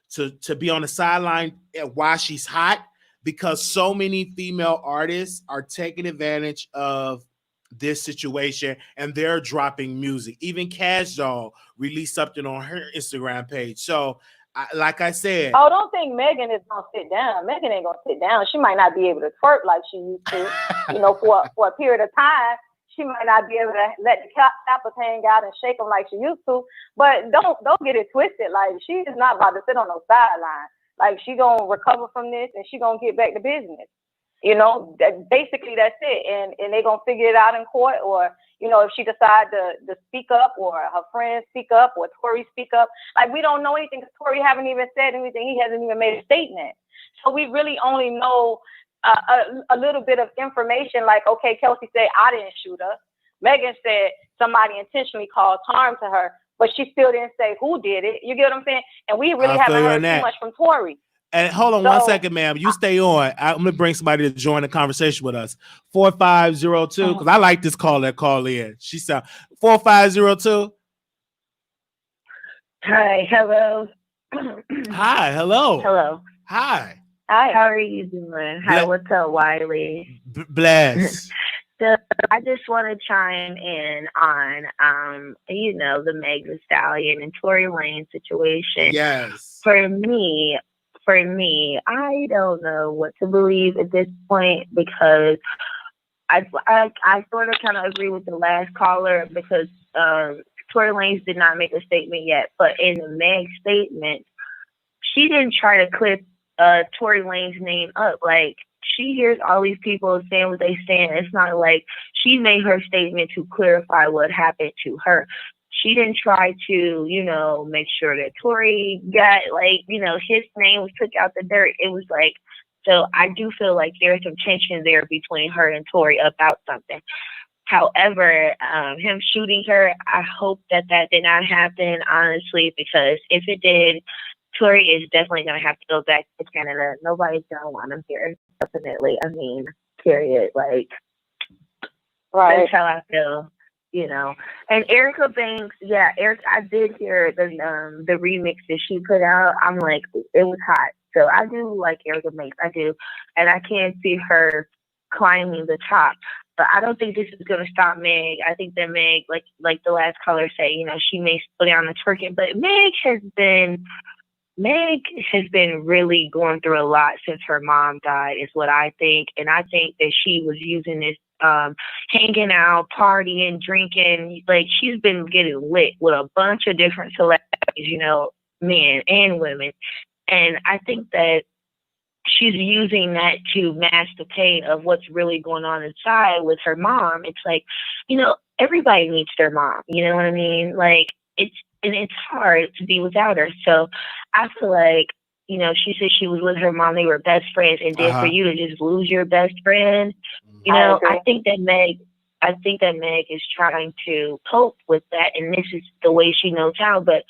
to be on the sideline while she's hot, because so many female artists are taking advantage of this situation and they're dropping music. Even Cash Doll released something on her Instagram page. So, like I said, don't think Meghan is gonna sit down. Meghan ain't gonna sit down. She might not be able to twerk like she used to, for a period of time. She might not be able to let the clappers hang out and shake them like she used to. But don't get it twisted. Like, she is not about to sit on no sideline. Like, she gonna recover from this and she gonna get back to business. Basically that's it. And they gonna figure it out in court, or if she decides to speak up, or her friends speak up, or Tory speak up. Like, we don't know anything because Tory haven't even said anything. He hasn't even made a statement. So we really only know a little bit of information. Like, okay, Kelsey said I didn't shoot her. Meghan said somebody intentionally caused harm to her, but she still didn't say who did it. You get what I'm saying? And we really haven't heard too much from Tory. And hold on 1 second, ma'am. You stay on. I'm gonna bring somebody to join the conversation with us. 4502, because I like this caller that call in. She said 4502. Hi, hello. Hi, hello. Hello. Hi. Hi. How are you doing? Hi, what's up, Wiley? Bless. So I just want to chime in on, the Meghan Thee Stallion and Tory Lanez situation. Yes. For me, I don't know what to believe at this point, because I sort of kind of agree with the last caller, because Tory Lanez did not make a statement yet, but in the Meg statement, she didn't try to clip Tory Lanez's name up. Like, she hears all these people saying what they saying. It's not like she made her statement to clarify what happened to her. She didn't try to, make sure that Tory got, his name was took out the dirt. It was like, so I do feel like there's some tension there between her and Tory about something. However, him shooting her, I hope that did not happen, honestly, because if it did, Tory is definitely going to have to go back to Canada. Nobody's going to want him here, definitely. I mean, period. Like, right. That's how I feel, And Erica Banks, I did hear the remix that she put out. I'm like, it was hot. So I do like Erica Banks. I do. And I can't see her climbing the top. But I don't think this is going to stop Meg. I think that Meg, like the last caller said, she may slow down the twerking. But Meg has been really going through a lot since her mom died, is what I think. And I think that she was using this hanging out, partying, drinking. Like, she's been getting lit with a bunch of different celebrities, men and women. And I think that she's using that to mask the pain of what's really going on inside with her mom. It's like, everybody needs their mom. You know what I mean? Like, it's hard to be without her. So I feel like, she said she was with her mom, they were best friends, and then for you to just lose your best friend, I think that Meg is trying to cope with that, and this is the way she knows how. But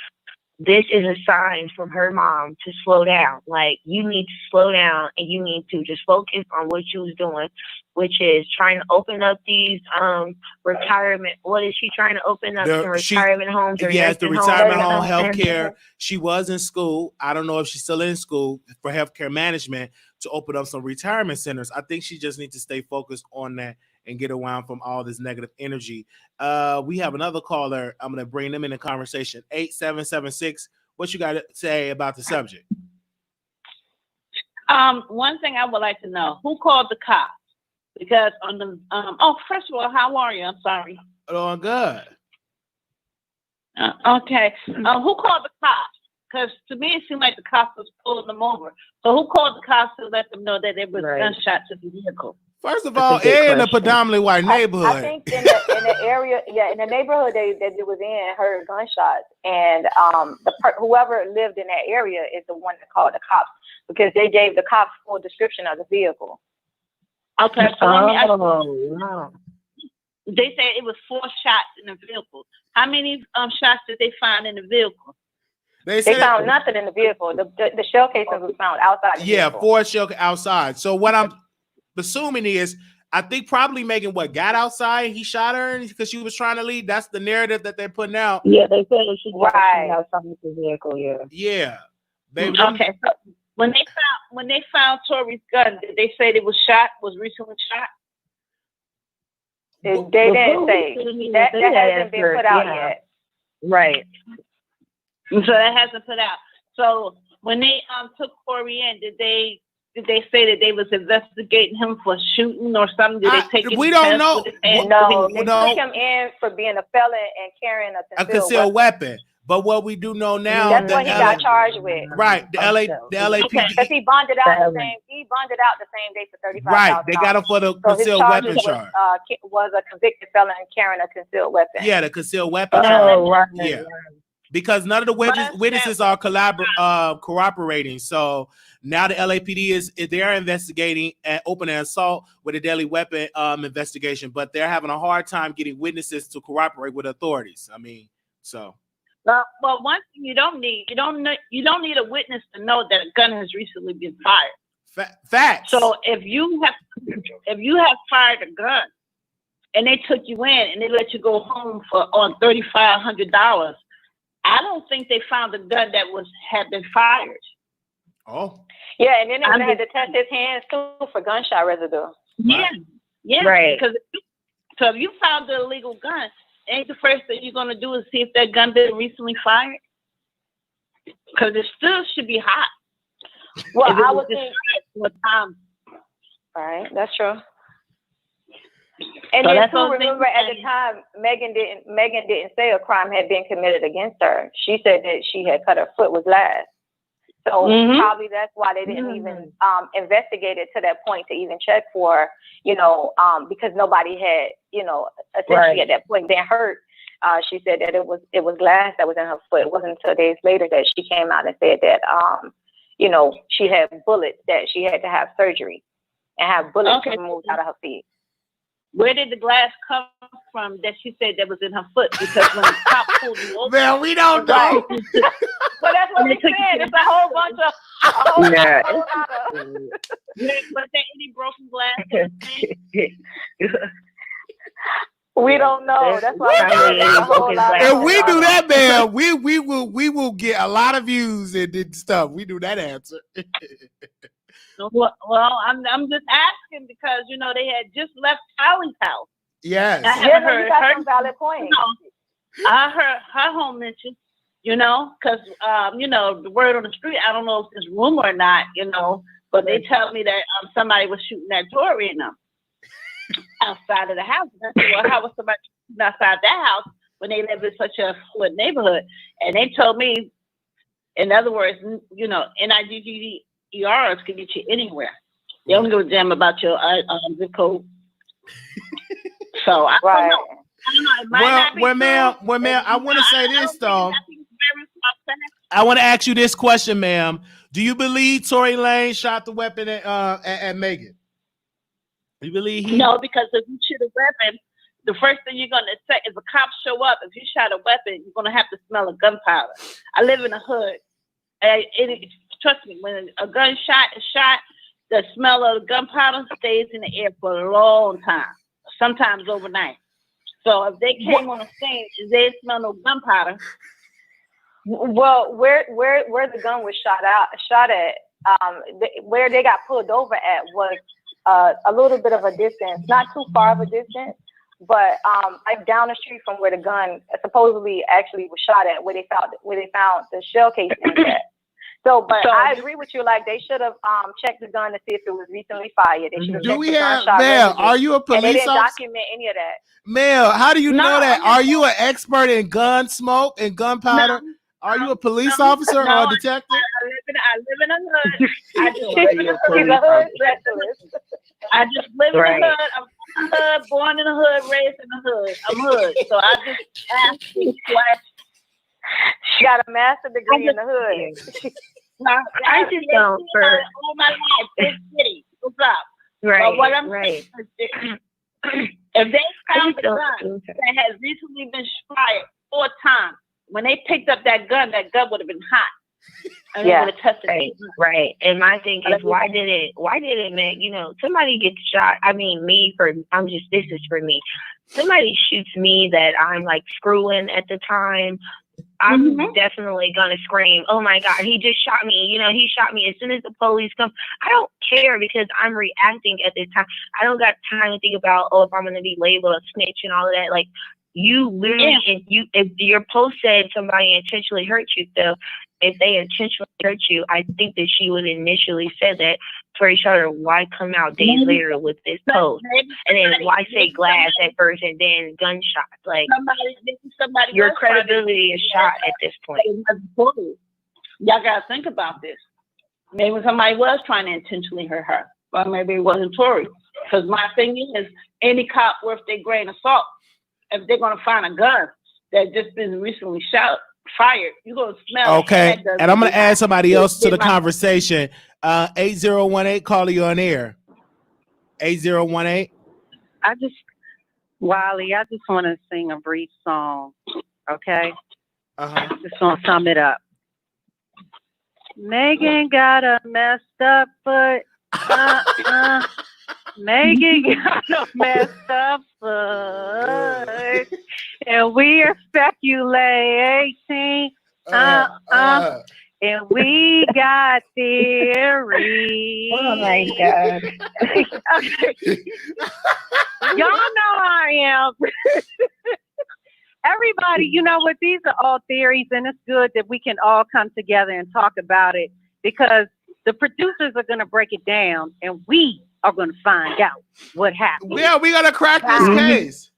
this is a sign from her mom to slow down. Like, you need to slow down, and you need to just focus on what you was doing, which is trying to open up these retirement. What is she trying to open up? Some retirement homes? Yes, the retirement home, healthcare. She was in school. I don't know if she's still in school for healthcare management to open up some retirement centers. I think she just needs to stay focused on that and get around from all this negative energy. We have another caller. I'm going to bring them in the conversation. 8776. What you got to say about the subject? One thing I would like to know, who called the cops? Because on the first of all, how are you? I'm sorry. Oh, good. Okay. Who called the cops? Because to me, it seemed like the cops was pulling them over. So who called the cops to let them know that there was gunshots in the vehicle? First of all, in a predominantly white neighborhood. I think in the area, in the neighborhood that it was in, heard gunshots, and whoever lived in that area is the one that called the cops because they gave the cops full description of the vehicle. Okay, so let me ask you. They said it was 4 shots in the vehicle. How many shots did they find in the vehicle? They found nothing in the vehicle. The shell casings was found outside the vehicle. 4 shell outside. So what I'm assuming is, I think probably Meghan got outside. He shot her because she was trying to leave. That's the narrative that they're putting out. Yeah, they said she got outside the vehicle. Yeah. Okay. So when they found Tory's gun, did they say it was recently shot? They didn't say that hasn't been put out yet. Right. So that hasn't put out. So when they took Tory in, did they say that they was investigating him for shooting or something? Did they take him? We don't know. No, they took him in for being a felon and carrying a concealed weapon. But what we do know now, that's what he got charged with. Right, the LAPD. Because he bonded out the same day for $35,000. Right, they got him for the concealed weapon charge. Was a convicted felon carrying a concealed weapon. Yeah, the concealed weapon charge. Right. Yeah. Because none of the witnesses are cooperating. So now the LAPD they're investigating and opening an assault with a deadly weapon investigation, but they're having a hard time getting witnesses to cooperate with authorities. I mean, so. Well, one thing you don't need a witness to know that a gun has recently been fired. Facts. So if you have fired a gun and they took you in and they let you go home on $3,500. I don't think they found a gun that had been fired. Oh. Yeah, and then they had to test his hands too for gunshot residue. Yeah, right. Because if you found the illegal gun, ain't the first thing you're gonna do is see if that gun been recently fired? Because it still should be hot. Well, I would think. All right, that's true. And then too, remember at the time, Meghan didn't say a crime had been committed against her. She said that she had cut her foot with glass. So probably that's why they didn't even investigate it to that point to even check for, because nobody had, essentially at that point been hurt. She said that it was glass that was in her foot. It wasn't until days later that she came out and said that, she had bullets, that she had to have surgery and have bullets removed out of her feet. Where did the glass come from that she said that was in her foot? Because when the cop pulled you over, man, we don't know. Well, that's what we said. It's a whole bunch of. Was there any broken glass? We don't know. That's why. If we do that, man, we will get a lot of views and stuff. We do that answer. Well, I'm just asking because they had just left Callie's house. Yes. You got some valid point. I heard her home mentioned, because the word on the street. I don't know if it's rumor or not, but they tell me that somebody was shooting at Tory and them outside of the house. And I said, well, how was somebody shooting outside that house when they live in such a fluid neighborhood? And they told me, in other words, NIGGERs can get you anywhere. They don't give a damn about your zip code. So I don't know. Well, ma'am, I want to say this though. I want to ask you this question, ma'am. Do you believe Tory Lanez shot the weapon at Meghan? Do you believe he? No, because if you shoot a weapon, the first thing you're gonna say if a cop show up, if you shot a weapon, you're gonna have to smell a gunpowder. I live in a hood. Trust me, when a gunshot is shot, the smell of the gunpowder stays in the air for a long time, sometimes overnight. So if they came on the scene and they didn't smell no gunpowder. Well, where the gun was shot at, where they got pulled over at was a little bit of a distance, not too far of a distance, but like down the street from where the gun supposedly actually was shot at, where they found the shell casings at. So I agree with you. Like they should have checked the gun to see if it was recently fired. They should have checked the gunshot Mel, are you a police officer? And they didn't document any of that. Mel, how do you know that? Are you an expert in gun smoke and gunpowder? Are you a police officer or a detective? I live in a hood. I just She's live in a hood. a hood specialist. I just live in the hood. I'm from the hood, born in the hood, raised in the hood. I'm hood. So I just ask these questions. She got a master's degree in the hood. I just don't for all my life. Big city. What's up? right, But what I'm right. saying is, if they found a gun that has recently been fired 4 times, when they picked up that gun would have been hot. And Yeah. they would have tested Right, it. right. And my thing is, why did it make, somebody gets shot? I mean, this is for me. Somebody shoots me that I'm like screwing at the time. I'm definitely going to scream, oh my God, he just shot me. He shot me. As soon as the police come, I don't care because I'm reacting at this time. I don't got time to think about, if I'm going to be labeled a snitch and all of that. Like, you literally, if your post said somebody intentionally hurt you, so if they intentionally hurt you, I think that she would initially said that for each other. Why come out days later with this post? And then why say glass at first and then gunshots? Like, somebody your credibility is shot at this point. Y'all gotta think about this. Maybe somebody was trying to intentionally hurt her, but maybe it wasn't Tory. Because my thing is, any cop worth their grain of salt, if they're gonna find a gun that just been recently fired, you're gonna smell. Okay, and I'm gonna add somebody else to the conversation. 8018, caller, you on air. 8018. Wiley, I just want to sing a brief song, okay? Uh-huh. Just want to sum it up. Megan got a messed up foot. Megan got a messed up foot. And we are speculating. And we got theories. Oh my God. Y'all know I am. Everybody, you know what? These are all theories, and it's good that we can all come together and talk about it because the producers are going to break it down, and we are going to find out what happened. Yeah, we're going to crack this case.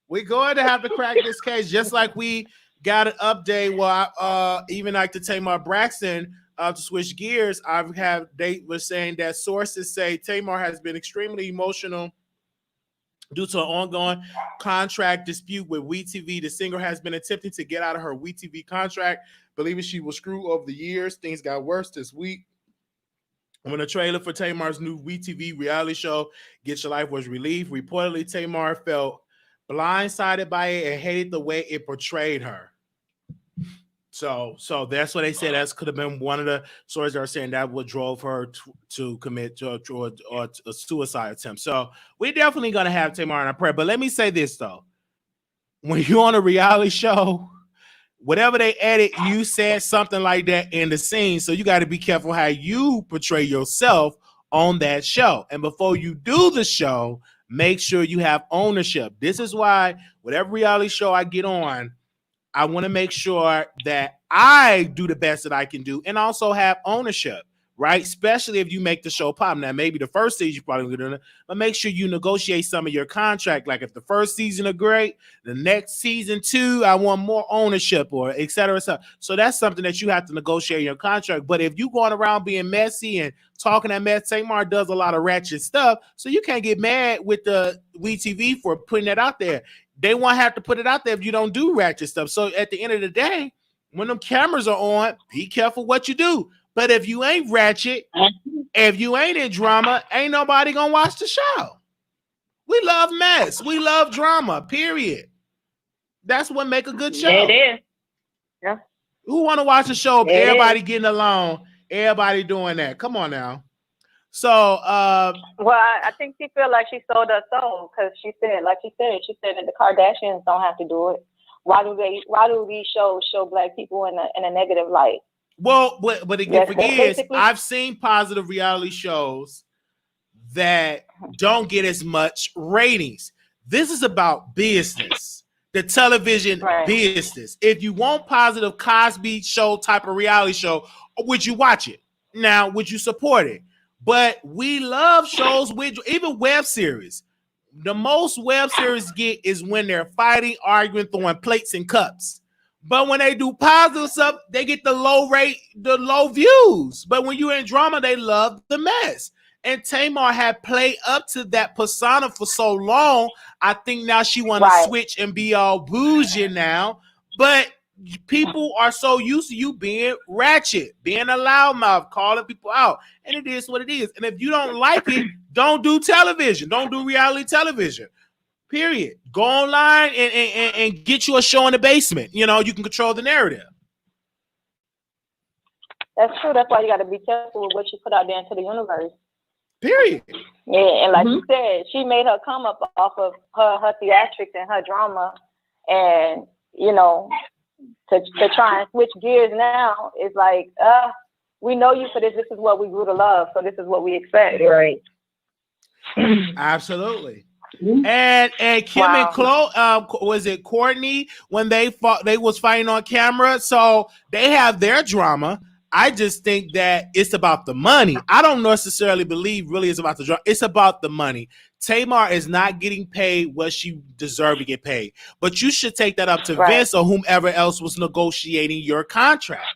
We're going to have to crack this case, just like we got an update. Well, even like the Tamar Braxton, to switch gears, they were saying that sources say Tamar has been extremely emotional due to an ongoing contract dispute with WeTV. The singer has been attempting to get out of her WeTV contract, believing she was screwed over the years. Things got worse this week when a trailer for Tamar's new WeTV reality show, Get Your Life, was released. Reportedly, Tamar felt blindsided by it and hated the way it portrayed her. So that's what they said. That could have been one of the stories that are saying that what drove her to commit to a suicide attempt. So we're definitely going to have Tamar in our prayer. But let me say this, though. When you're on a reality show, whatever they edit, you said something like that in the scene. So you got to be careful how you portray yourself on that show. And before you do the show, make sure you have ownership. This is why whatever reality show I get on, I want to make sure that I do the best that I can do and also have ownership, right? Especially if you make the show pop. Now, maybe the first season you probably going to do it, but make sure you negotiate some of your contract. Like if the first season are great, the next season 2, I want more ownership or et cetera, et cetera. So that's something that you have to negotiate in your contract. But if you going around being messy and talking that mess, Tamar does a lot of ratchet stuff. So you can't get mad with the WeTV for putting that out there. They won't have to put it out there if you don't do ratchet stuff. So at the end of the day, when them cameras are on, be careful what you do. But if you ain't ratchet, if you ain't in drama, ain't nobody gonna watch the show. We love mess. We love drama, period. That's what make a good show. It is. Yeah. Who want to watch a show of everybody getting along, everybody doing that? Come on now. So, well, I think she feel like she sold her soul because she said that the Kardashians don't have to do it. Why do these shows show black people in a negative light? Well, but again, I've seen positive reality shows that don't get as much ratings. This is about business, the television business. If you want positive Cosby Show type of reality show, would you watch it? Now, would you support it? But we love shows with even web series. The most web series get is when they're fighting, arguing, throwing plates and cups. But when they do positive stuff, they get the low views. But when you're in drama, they love the mess. And Tamar had played up to that persona for so long. I think now she want to switch and be all bougie now. But people are so used to you being ratchet, being a loudmouth, calling people out. And it is what it is. And if you don't like it, don't do television. Don't do reality television. Period. Go online and get you a show in the basement. You know, you can control the narrative. That's true. That's why you got to be careful with what you put out there into the universe. Period. Yeah, and like you said, she made her come up off of her theatrics and her drama, and you know, to try and switch gears now is like, we know you for this. This is what we grew to love, so this is what we expect. Right. Absolutely. And Kim and Chloe, was it Courtney when they fought? They was fighting on camera, so they have their drama. I just think that it's about the money. I don't necessarily believe really it's about the drama. It's about the money. Tamar is not getting paid what she deserved to get paid, but you should take that up to Vince or whomever else was negotiating your contract.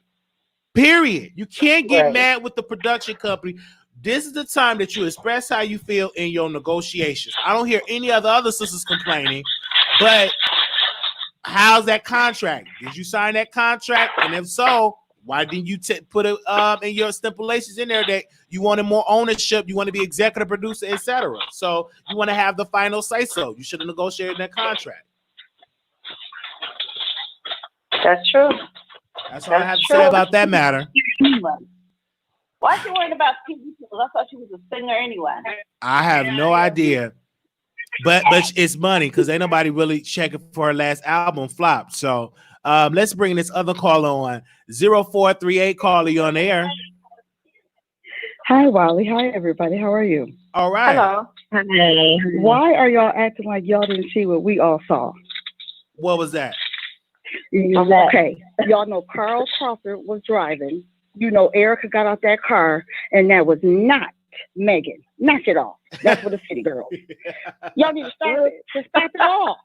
Period. You can't get mad with the production company. This is the time that you express how you feel in your negotiations. I don't hear any other sisters complaining, but how's that contract? Did you sign that contract? And if so, why didn't you put it in your stipulations in there that you wanted more ownership, you want to be executive producer, etc.? So you want to have the final say so. You should have negotiated that contract. That's true. That's all I have to say about that matter. Why are you worried about TV shows? I thought she was a singer anyway. I have no idea. But it's money because ain't nobody really checking for her last album flop. So let's bring this other caller on. 0438 caller, you on the air. Hi, Wiley. Hi, everybody. How are you? All right. Hello. Hey. Why are y'all acting like y'all didn't see what we all saw? What was that? Okay. Y'all know Carl Crawford was driving. You know, Erica got out that car, and that was not Meghan. Not at all. That's for the city girls. Y'all need to stop it. Just stop it all.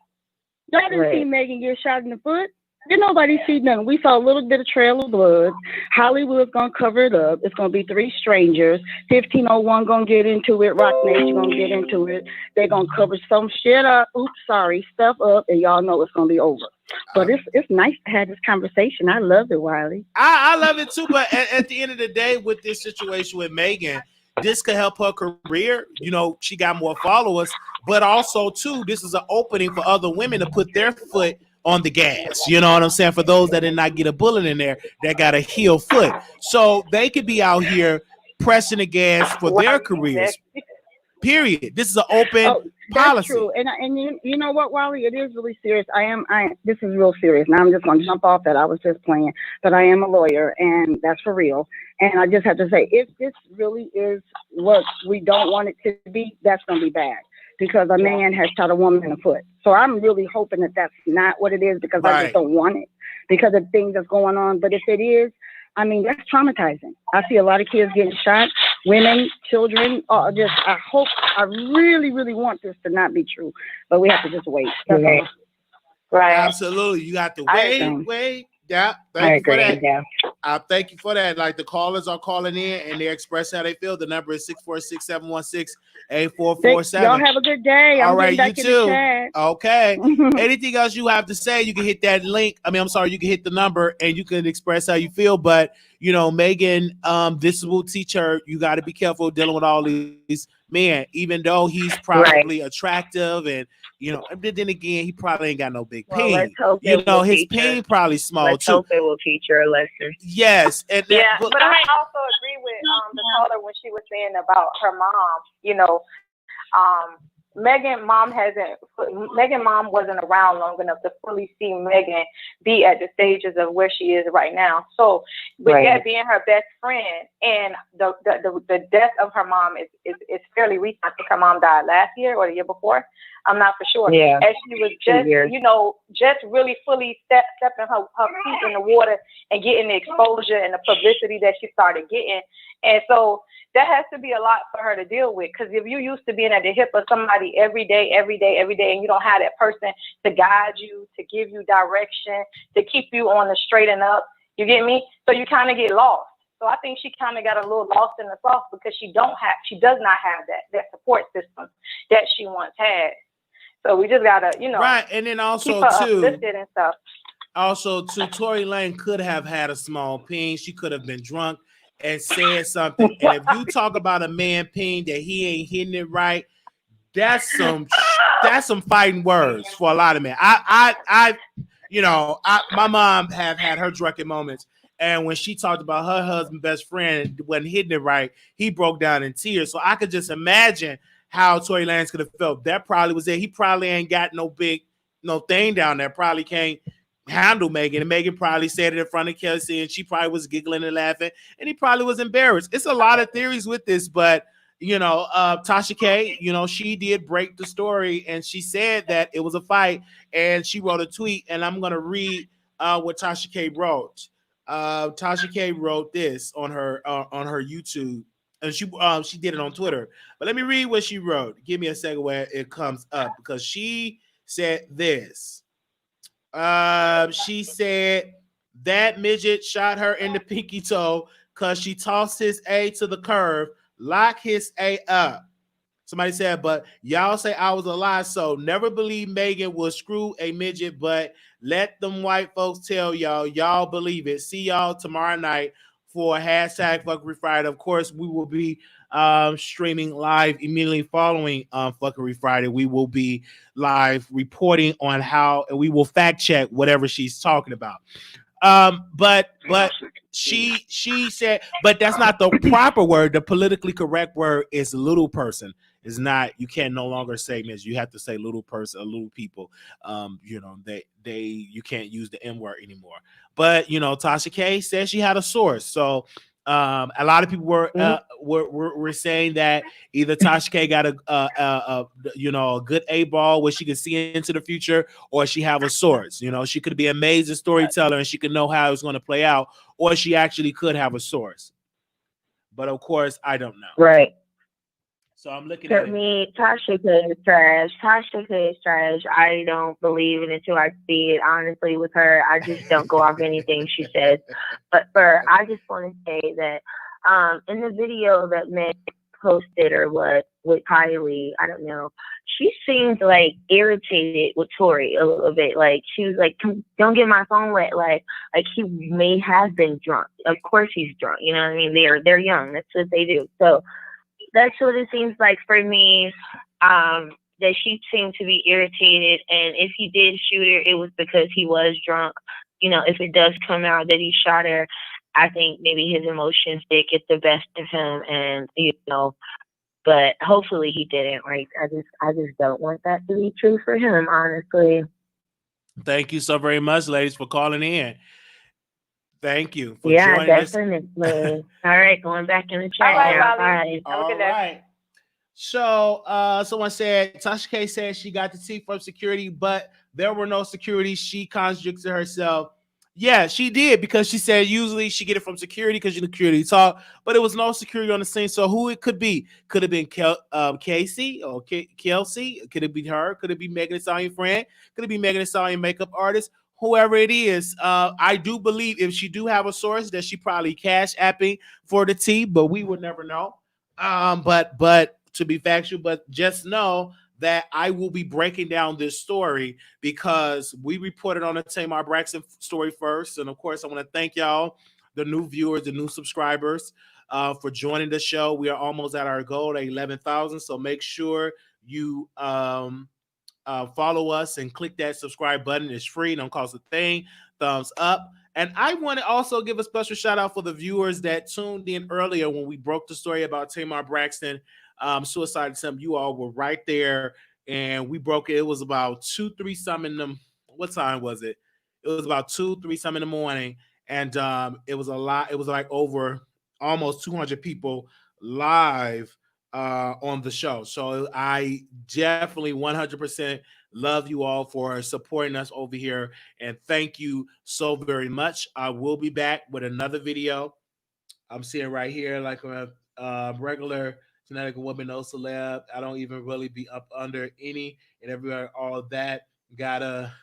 Y'all didn't see Meghan get shot in the foot. Did nobody see nothing? We saw a little bit of trail of blood. Hollywood's gonna cover it up. It's gonna be 3 strangers. 1501 gonna get into it. Rock Nation gonna get into it. They're gonna cover some shit up. Stuff up, and y'all know it's gonna be over. But it's nice to have this conversation. I love it, Wiley. I love it too. But at the end of the day, with this situation with Meghan, this could help her career. You know, she got more followers, but also too, this is an opening for other women to put their foot on the gas. You know what I'm saying? For those that did not get a bullet in there, that got a heel foot. So they could be out here pressing the gas for their careers. Period. This is an open policy. True. And you know what, Wiley? It is really serious. This is real serious. Now I'm just going to jump off that. I was just playing, but I am a lawyer, and that's for real. And I just have to say, if this really is what we don't want it to be, that's going to be bad. Because a man has shot a woman in the foot. So I'm really hoping that that's not what it is, because I just don't want it because of things that's going on. But if it is, I mean, that's traumatizing. I see a lot of kids getting shot, women, children. I really, really want this to not be true. But we have to just wait. That's all. Right. Absolutely. You got to wait. Yeah. Thank you for that. Yeah. I thank you for that. Like, the callers are calling in and they express how they feel. The number is 646-716-8447. Y'all have a good day. All right, you too. Okay. Mm-hmm. Anything else you have to say, you can hit that link. You can hit the number and you can express how you feel. But, you know, Meghan, this will teach her you got to be careful dealing with all these men, even though he's probably attractive and, you know, but then again, he probably ain't got no big pain. You know, his pain probably small too. Hope it will teach her a lesson. Yes. And but I also agree with the caller when she was saying about her mom. You know, Meghan mom wasn't around long enough to fully see Meghan be at the stages of where she is right now. So with that being her best friend, and the death of her mom is fairly recent. I think her mom died last year or the year before. I'm not for sure. Yeah. And she was just, just really fully stepping her feet in the water and getting the exposure and the publicity that she started getting. And so that has to be a lot for her to deal with, because if you used to being at the hip of somebody somebody every day, and you don't have that person to guide you, to give you direction, to keep you on the straight and up. You get me? So you kind of get lost. So I think she kind of got a little lost in the sauce because she does not have that support system that she once had. So we just gotta, right. And then also keep her too, uplifted and stuff. Also, too, Tory Lanez could have had a small peen. She could have been drunk and said something. And if you talk about a man peen that he ain't hitting it right, that's some fighting words for a lot of men. My mom have had her drunken moments, and when she talked about her husband's best friend wasn't hitting it right, he broke down in tears. So I could just imagine how Tory Lanez could have felt. That probably was it. He probably ain't got no thing down there. Probably can't handle Meghan, and Meghan probably said it in front of Kelsey, and she probably was giggling and laughing, and he probably was embarrassed. It's a lot of theories with this, but Tasha K, she did break the story, and she said that it was a fight, and she wrote a tweet, and I'm gonna read what Tasha K wrote. Tasha K wrote this on her YouTube, and she did it on Twitter. But let me read what she wrote. Give me a second where it comes up, because she said this. She said that midget shot her in the pinky toe because she tossed his A to the curve. Lock his A up. Somebody said, but y'all say I was a lie, so never believe Meghan will screw a midget, but let them white folks tell y'all believe it. See y'all tomorrow night for hashtag Fuckery Friday. Of course, we will be streaming live immediately following Fuckery Friday. We will be live reporting on how, and we will fact check whatever she's talking about. But she said, but that's not the proper word. The politically correct word is little person. Is not, you can no longer say miss. You have to say little person or little people. You can't use the N word anymore. But Tasha K said she had a source. So a lot of people were saying that either Tasha K got a good A ball where she could see into the future, or she have a source. She could be an amazing storyteller and she could know how it was going to play out, or she actually could have a source. But of course, I don't know. Right. So I'm looking at it. For me, Tasha K is trash. Tasha K is trash. I don't believe it until I see it. Honestly, with her, I just don't go off anything she says. But I just want to say that in the video that Meg posted or what with Kylie, I don't know, she seemed like irritated with Tory a little bit. Like she was like, "Don't get my phone wet." Like he may have been drunk. Of course he's drunk. You know what I mean? They're young. That's what they do. So that's what it seems like for me. That she seemed to be irritated, and if he did shoot her, it was because he was drunk. If it does come out that he shot her, I think maybe his emotions did get the best of him, and but hopefully he didn't. Like I just don't want that to be true for him, honestly. Thank you so very much, ladies, for calling in. Thank you for joining us. Definitely. All right, going back in the chat now. Bye. All right. So someone said Tasha K said she got the tea from security, but there were no security. She contradicted herself. Yeah, she did, because she said usually she get it from security because security talk, but it was no security on the scene. So who it could be? Could have been Casey or Kelsey. Could it be her? Could it be Megan Thee Stallion friend? Could it be Megan Thee Stallion makeup artist? Whoever it is, I do believe if she do have a source that she probably cash apping for the tea, but we would never know. But to be factual, but just know that I will be breaking down this story because we reported on the Tamar Braxton story first. And of course, I want to thank y'all, the new viewers, the new subscribers, for joining the show. We are almost at our goal at 11,000. So make sure you follow us and click that subscribe button. It's free. Don't cost a thing. Thumbs up. And I want to also give a special shout out for the viewers that tuned in earlier when we broke the story about Tamar Braxton suicide attempt. You all were right there, and we broke it. It was about 2-3 some in the. What time was it? It was about 2-3 some in the morning, and it was a lot. It was like over almost 200 people live on the show. So I definitely 100% love you all for supporting us over here, and thank you so very much. I will be back with another video. I'm seeing right here like a regular Genetic woman, no celeb. I don't even really be up under any and everywhere. All that gotta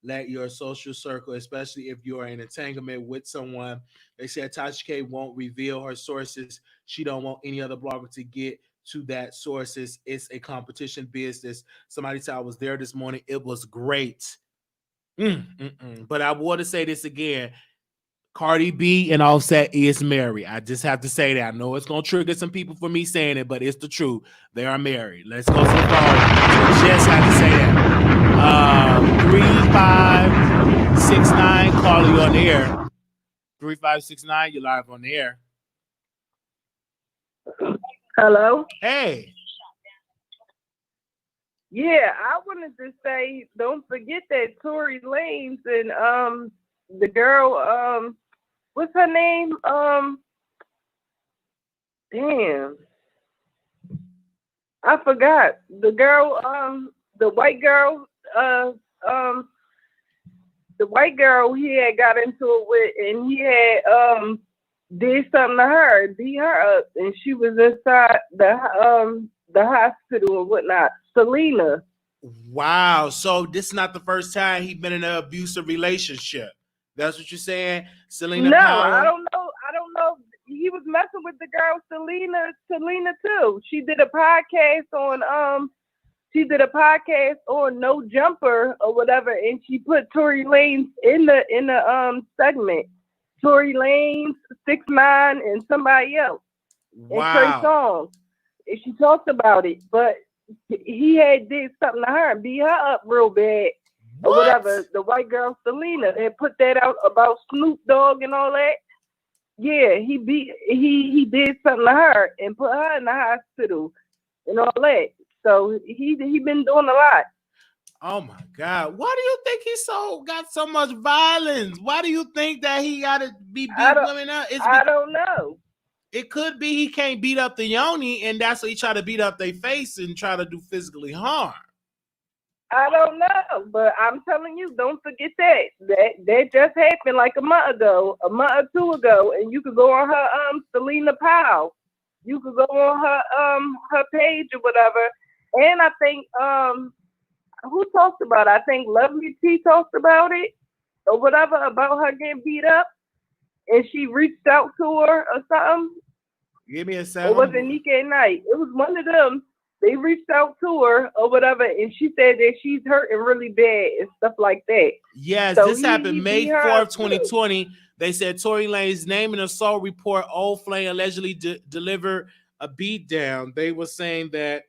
let your social circle, especially if you are in entanglement with someone. They said Tasha K won't reveal her sources. She don't want any other blogger to get to that sources. It's a competition business. Somebody said I was there this morning. It was great. But I want to say this again. Cardi B and Offset is married. I just have to say that. I know it's gonna trigger some people for me saying it, but it's the truth. They are married. Let's go to the phone. Just had to say that. 3569, call you on the air. 3569, you're live on the air. Hello. Hey. Yeah, I wanted to say, don't forget that Tory Lanez and the girl, what's her name? Damn, I forgot. The girl, the white girl, the white girl he had got into it with, and he had did something to her, beat her up, and she was inside the hospital and whatnot. Selena. Wow. So this is not the first time he's been in an abusive relationship. That's what you're saying, Selena? No, Powell? I don't know. He was messing with the girl Selena too. She did a podcast on No Jumper or whatever, and she put Tory Lanez in the segment. Tory Lanez, 6ix9ine, and somebody else. Wow. And Trey Songz. And she talked about it, but he had did something to her and beat her up real bad. Or whatever, the white girl Selena, and put that out about Snoop Dogg and all that. Yeah, he did something to her and put her in the hospital and all that. So he been doing a lot. Oh my God! Why do you think he got so much violence? Why do you think that he got to be beat women up? I don't know. It could be he can't beat up the yoni, and that's why he try to beat up their face and try to do physically harm. I don't know, but I'm telling you, don't forget that just happened like a month or two ago, and you could go on her Selena Powell. You could go on her page or whatever, and I think who talked about it? I think Lovely T talked about it or whatever, about her getting beat up, and she reached out to her or something. Give me a second. Or was it Nika at Night? It was one of them. They reached out to her or whatever, and she said that she's hurting really bad and stuff like that. Yes, so this happened May 4th, 2020. They said Tory Lanez name an assault report. Old Flame allegedly delivered a beatdown. They were saying that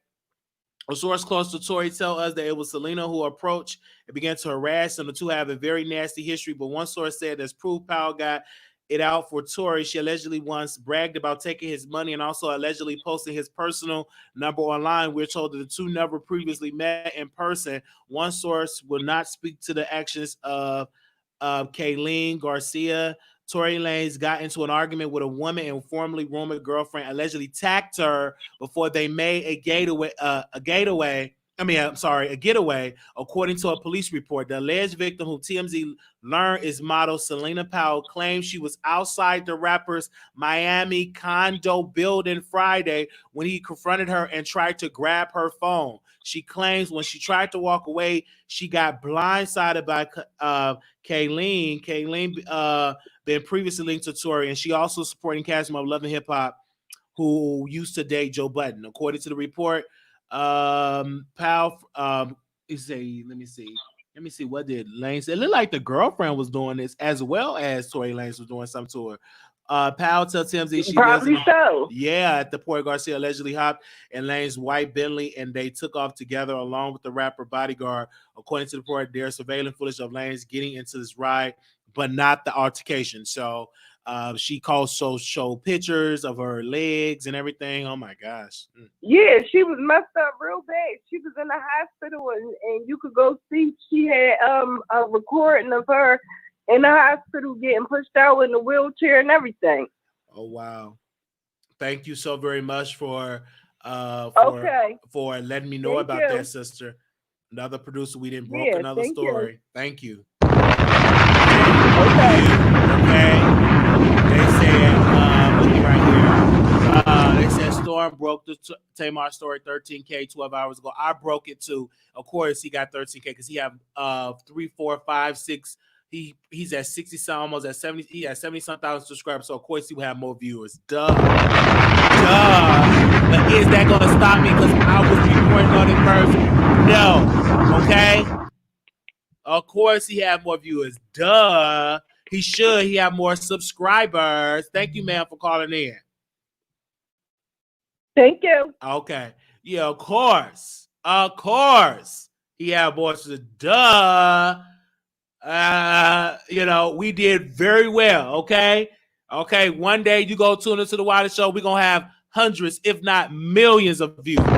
a source close to Tory tell us that it was Selena who approached and began to harass him. The two have a very nasty history, but one source said there's proof Powell got it out for Tory. She allegedly once bragged about taking his money and also allegedly posting his personal number online. We're told that the two never previously met in person. One source will not speak to the actions of Kayleen Garcia. Tory Lanez got into an argument with a woman and formerly rumored girlfriend allegedly attacked her before they made a getaway, according to a police report. The alleged victim, who TMZ learned is model Selena Powell, claims she was outside the rapper's Miami condo building Friday when he confronted her and tried to grab her phone. She claims when she tried to walk away, she got blindsided by Kayleen. Kayleen been previously linked to Tory, and she also supporting cast member of Love and Hip Hop, who used to date Joe Budden. According to the report, Powell, let me see, what did Lanez say? It looked like the girlfriend was doing this as well as Tory Lanez was doing something to her. Powell tells TMZ she probably so. Yeah, at the Port Garcia allegedly hopped in Lanez's white Bentley, and they took off together along with the rapper bodyguard. According to the report, there's surveillance footage of Lanez getting into this ride, but not the altercation. So she also showed pictures of her legs and everything. Oh my gosh. Yeah, she was messed up real bad. She was in the hospital, and you could go see she had a recording of her in the hospital getting pushed out in the wheelchair and everything. Oh wow. Thank you so very much for letting me know about that, sister. Another producer, we didn't broke another story. Thank you. Okay. They said, looking right here. They said Storm broke the Tamar story 13K 12 hours ago. I broke it too. Of course, he got 13K because he have 3, 4, 5, 6. He's at 60 some, almost at 70. He has 70 some thousand subscribers. So of course he will have more viewers. Duh. But is that gonna stop me because I was reporting on it first? No. Okay. Of course he have more viewers. Duh. He should. He have more subscribers. Thank you, ma'am, for calling in. Thank you. Okay. Yeah, of course. Of course. He have more. Duh. We did very well. Okay. Okay. One day you go tune into the Wiley Show. We're going to have hundreds, if not millions of views. Period.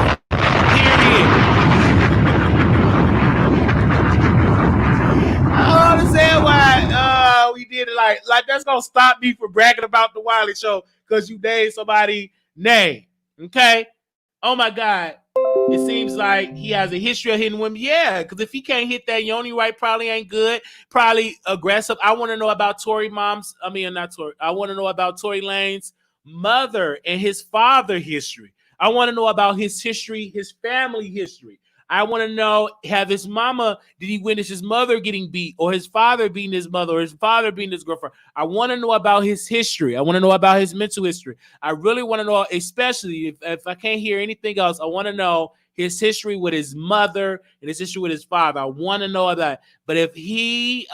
I don't understand why we did it like that's going to stop me from bragging about the Wiley Show because you named somebody name. Okay. Oh my God. It seems like he has a history of hitting women. Yeah, because if he can't hit that Yoni right, probably ain't good. Probably aggressive. I want to know about Tory mom's. I mean, not Tory. I want to know about Tory Lanez's mother and his father history. I want to know about his history, his family history. I want to know, have his mama, did he witness his mother getting beat or his father beating his mother or his father beating his girlfriend? I want to know about his history. I want to know about his mental history. I really want to know, especially if I can't hear anything else, I want to know his history with his mother and his history with his father. I want to know that. But if he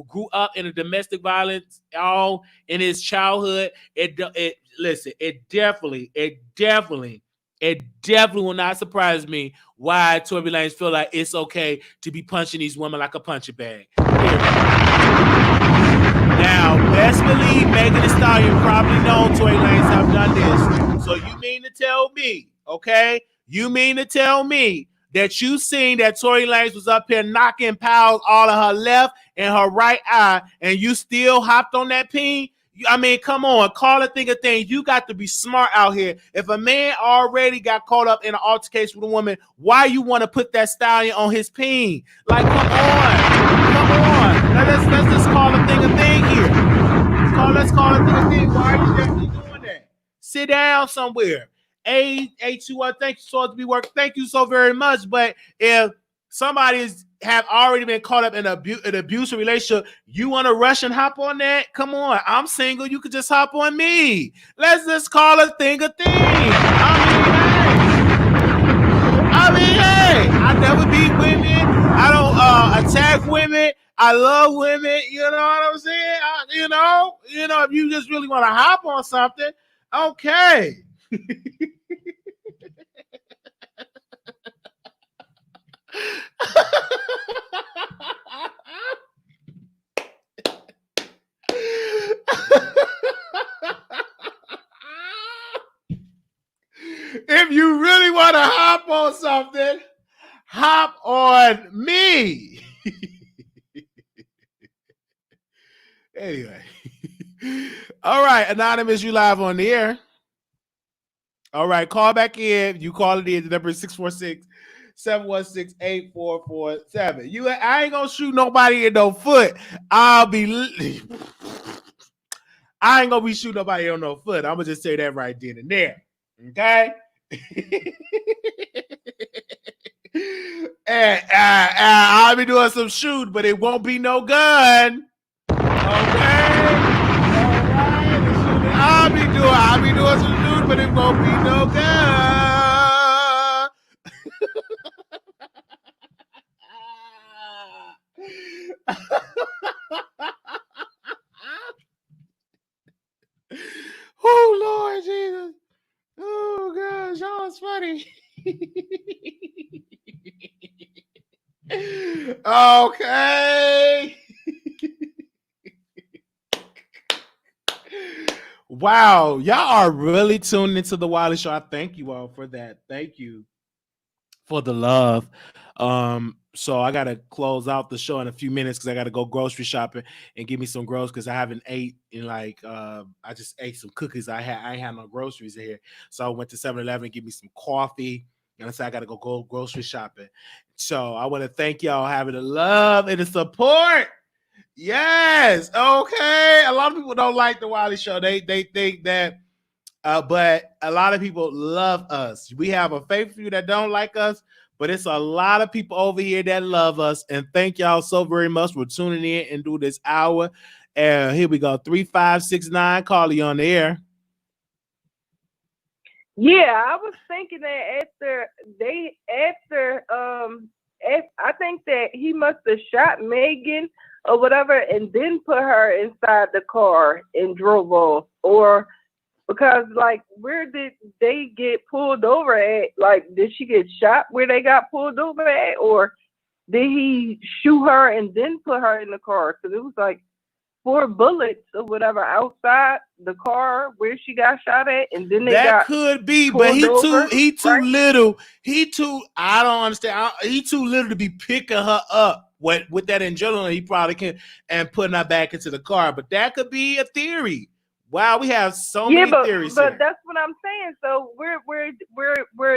grew up in a domestic violence all in his childhood, it definitely will not surprise me why Tory Lanez feel like it's okay to be punching these women like a punching bag. Now, best believe Meghan Thee Stallion probably known Tory Lanez have done this. So you mean to tell me, okay? You mean to tell me that you seen that Tory Lanez was up here knocking pals all of her left and her right eye, and you still hopped on that peen? I mean, come on, call a thing a thing. You got to be smart out here. If a man already got caught up in an altercation with a woman, why you want to put that stallion on his peen? Like, come on. Let's just call a thing a thing here. Let's call a thing a thing. Why are you definitely doing that? Sit down somewhere. A2, thank you so much to be working. Thank you so very much. But if somebody have already been caught up in an abusive relationship, you want to rush and hop on that? Come on, I'm single. You could just hop on me. Let's just call a thing a thing. I mean, hey, I never beat women. I don't attack women. I love women. You know what I'm saying? If you just really want to hop on something, okay. If you really want to hop on something, hop on me. Anyway. All right, Anonymous, you live on the air. All right, call back in. You call it in. The number is 646-716-8447. I ain't gonna shoot nobody in no foot. I ain't gonna be shooting nobody on no foot. I'm gonna just say that right then and there. Okay. And I'll be doing some shooting, but it won't be no gun. Okay. All right. I'll be doing some shooting, but it won't be no gun. Oh Lord Jesus. Oh gosh, y'all is funny. Okay. Wow, y'all are really tuned into the Wiley Show. I thank you all for that. Thank you for the love. So I gotta close out the show in a few minutes because I gotta go grocery shopping and give me some groceries because I haven't ate in I just ate some cookies. I ain't had no groceries in here. So I went to 7-Eleven and give me some coffee. And I said I gotta go grocery shopping. So I want to thank y'all having the love and the support. Yes. Okay. A lot of people don't like the Wiley Show. They think that But a lot of people love us. We have a faithful few that don't like us, but it's a lot of people over here that love us. And thank y'all so very much for tuning in and do this hour. And here we go. 3569, Carly on the air. Yeah, I was thinking that I think that he must have shot Meghan or whatever and then put her inside the car and drove off. Or because, like, where did they get pulled over at? Like, did she get shot where they got pulled over at? Or did he shoot her and then put her in the car? Because it was like 4 bullets or whatever outside the car where she got shot at, and then they that got could be, but he too right? little. I don't understand. He too little to be picking her up with that adrenaline. He probably can and putting her back into the car. But that could be a theory. Wow, we have so many theories. But here. that's what I'm saying. So where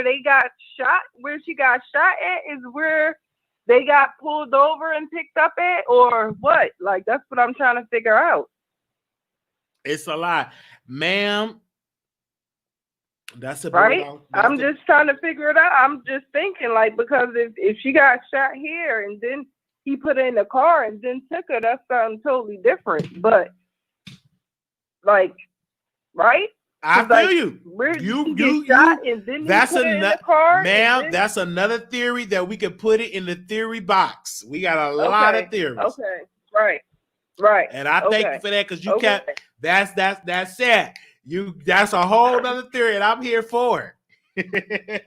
they got shot, where she got shot at, is where they got pulled over and picked up at, or what? Like, that's what I'm trying to figure out. It's a lie, ma'am. That's a right. I'm just trying to figure it out. I'm just thinking, like, because if she got shot here and then he put her in the car and then took her, that's something totally different. But like, right? I feel like, you. Where you shot and then that's put in the car, ma'am. That's another theory that we could put it in the theory box. We got a lot of theories. Okay, right. And I thank you for that because you kept. That's it. That's a whole other theory, and I'm here for it.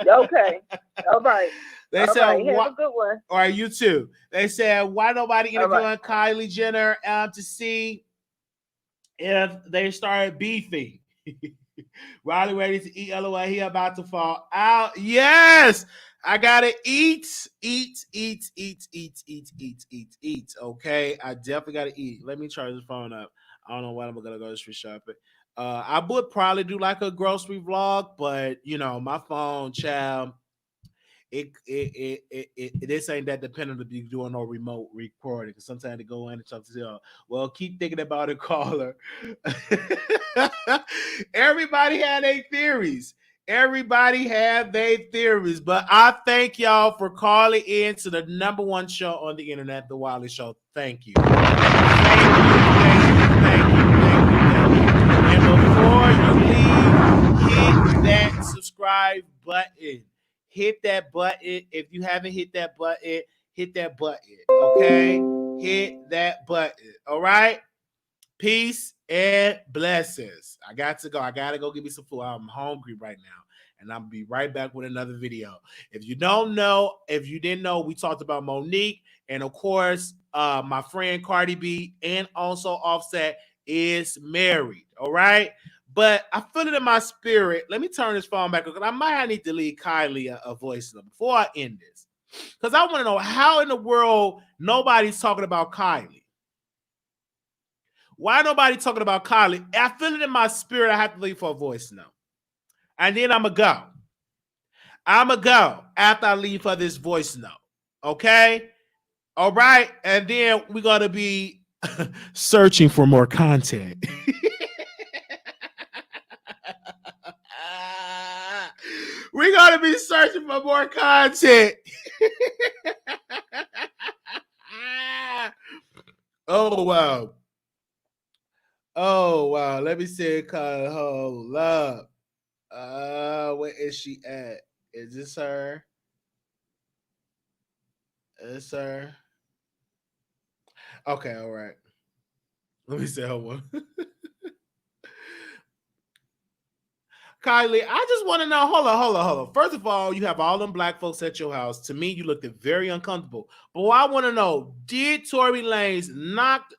Okay, all right. They said, have a good one. All right, you too. They said, why nobody interviewing Kylie Jenner to see if they started beefing? Riley ready to eat. LOL, he about to fall out. Yes, I gotta eat. Okay, I definitely gotta eat. Let me charge the phone up. I don't know when I'm gonna go grocery shopping. I would probably do like a grocery vlog, but you know, my phone, child. This ain't that dependent to be doing no remote recording. Because sometimes they go in and talk to them. Well, keep thinking about it, caller. Everybody had their theories. But I thank y'all for calling in to the #1 show on the internet, The Wiley Show. Thank you. Thank you. And before you leave, hit that subscribe button. Hit that button. If you haven't hit that button, hit that button. Okay? Hit that button. All right? Peace and blessings. I got to go. I got to go get me some food. I'm hungry right now. And I'll be right back with another video. If you didn't know, we talked about Monique. And of course, my friend Cardi B and also Offset is married. All right? But I feel it in my spirit. Let me turn this phone back because I might need to leave Kylie a voice note before I end this. Because I want to know how in the world nobody's talking about Kylie. Why nobody talking about Kylie? I feel it in my spirit. I have to leave for a voice note. And then I'm going to go. I'm going to go after I leave for this voice note. Okay? All right? And then we're going to be searching for more content. We're going to be searching for more content. Oh, wow. Let me see it. Hold up. Where is she at? Is this her? Is her? Okay, all right. Let me see her one. Kylie, I just want to know. Hold on. First of all, you have all them black folks at your house. To me, you looked very uncomfortable. But what I want to know, did Tory Lanez knock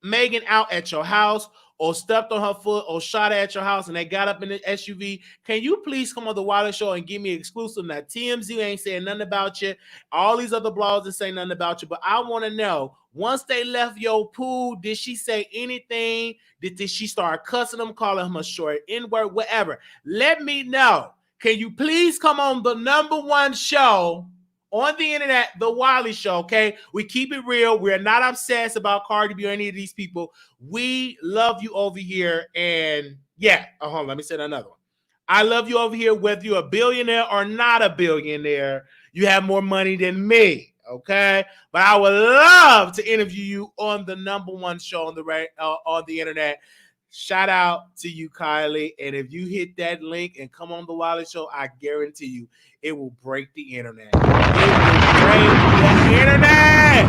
Meghan out at your house or stepped on her foot or shot her at your house and they got up in the SUV? Can you please come on the Wiley Show and give me exclusive? Now, TMZ ain't saying nothing about you. All these other blogs ain't saying nothing about you. But I want to know, once they left your pool, did she say anything? Did she start cussing them, calling him a short N-word, whatever? Let me know. Can you please come on the #1 show on the internet, The Wiley Show, okay? We keep it real. We're not obsessed about Cardi B or any of these people. We love you over here, and Yeah. Hold on. Let me say another one. I love you over here, whether you're a billionaire or not a billionaire. You have more money than me, okay? But I would love to interview you on the #1 show on the internet. Shout out to you, Kylie. And if you hit that link and come on the Wiley Show, I guarantee you it will break the internet. It will break the internet.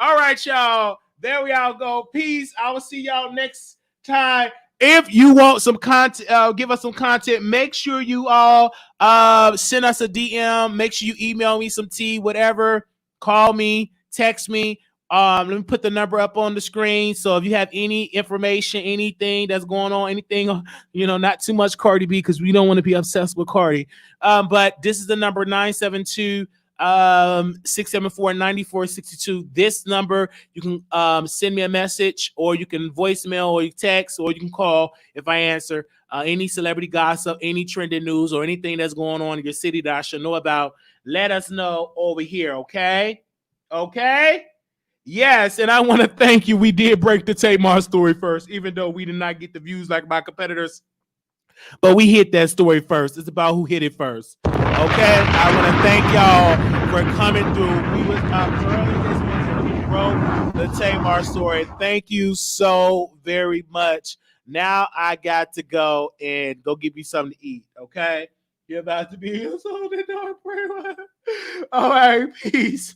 All right, y'all. There we all go. Peace. I will see y'all next time. If you want some content, give us some content. Make sure you all send us a DM. Make sure you email me some tea, whatever. Call me, text me. Let me put the number up on the screen. So if you have any information, anything that's going on, anything, not too much Cardi B, because we don't want to be obsessed with Cardi. But this is the number 972 674-9462. This number, you can send me a message, or you can voicemail, or you text, or you can call if I answer. Any celebrity gossip, any trending news, or anything that's going on in your city that I should know about, let us know over here, okay? Okay? Yes, and I want to thank you. We did break the Tamar story first, even though we did not get the views like my competitors. But we hit that story first. It's about who hit it first. Okay? I want to thank y'all for coming through. We was up early this morning. We broke the Tamar story. Thank you so very much. Now I got to go and go get me something to eat. Okay? You're about to be so the dark. All right, peace.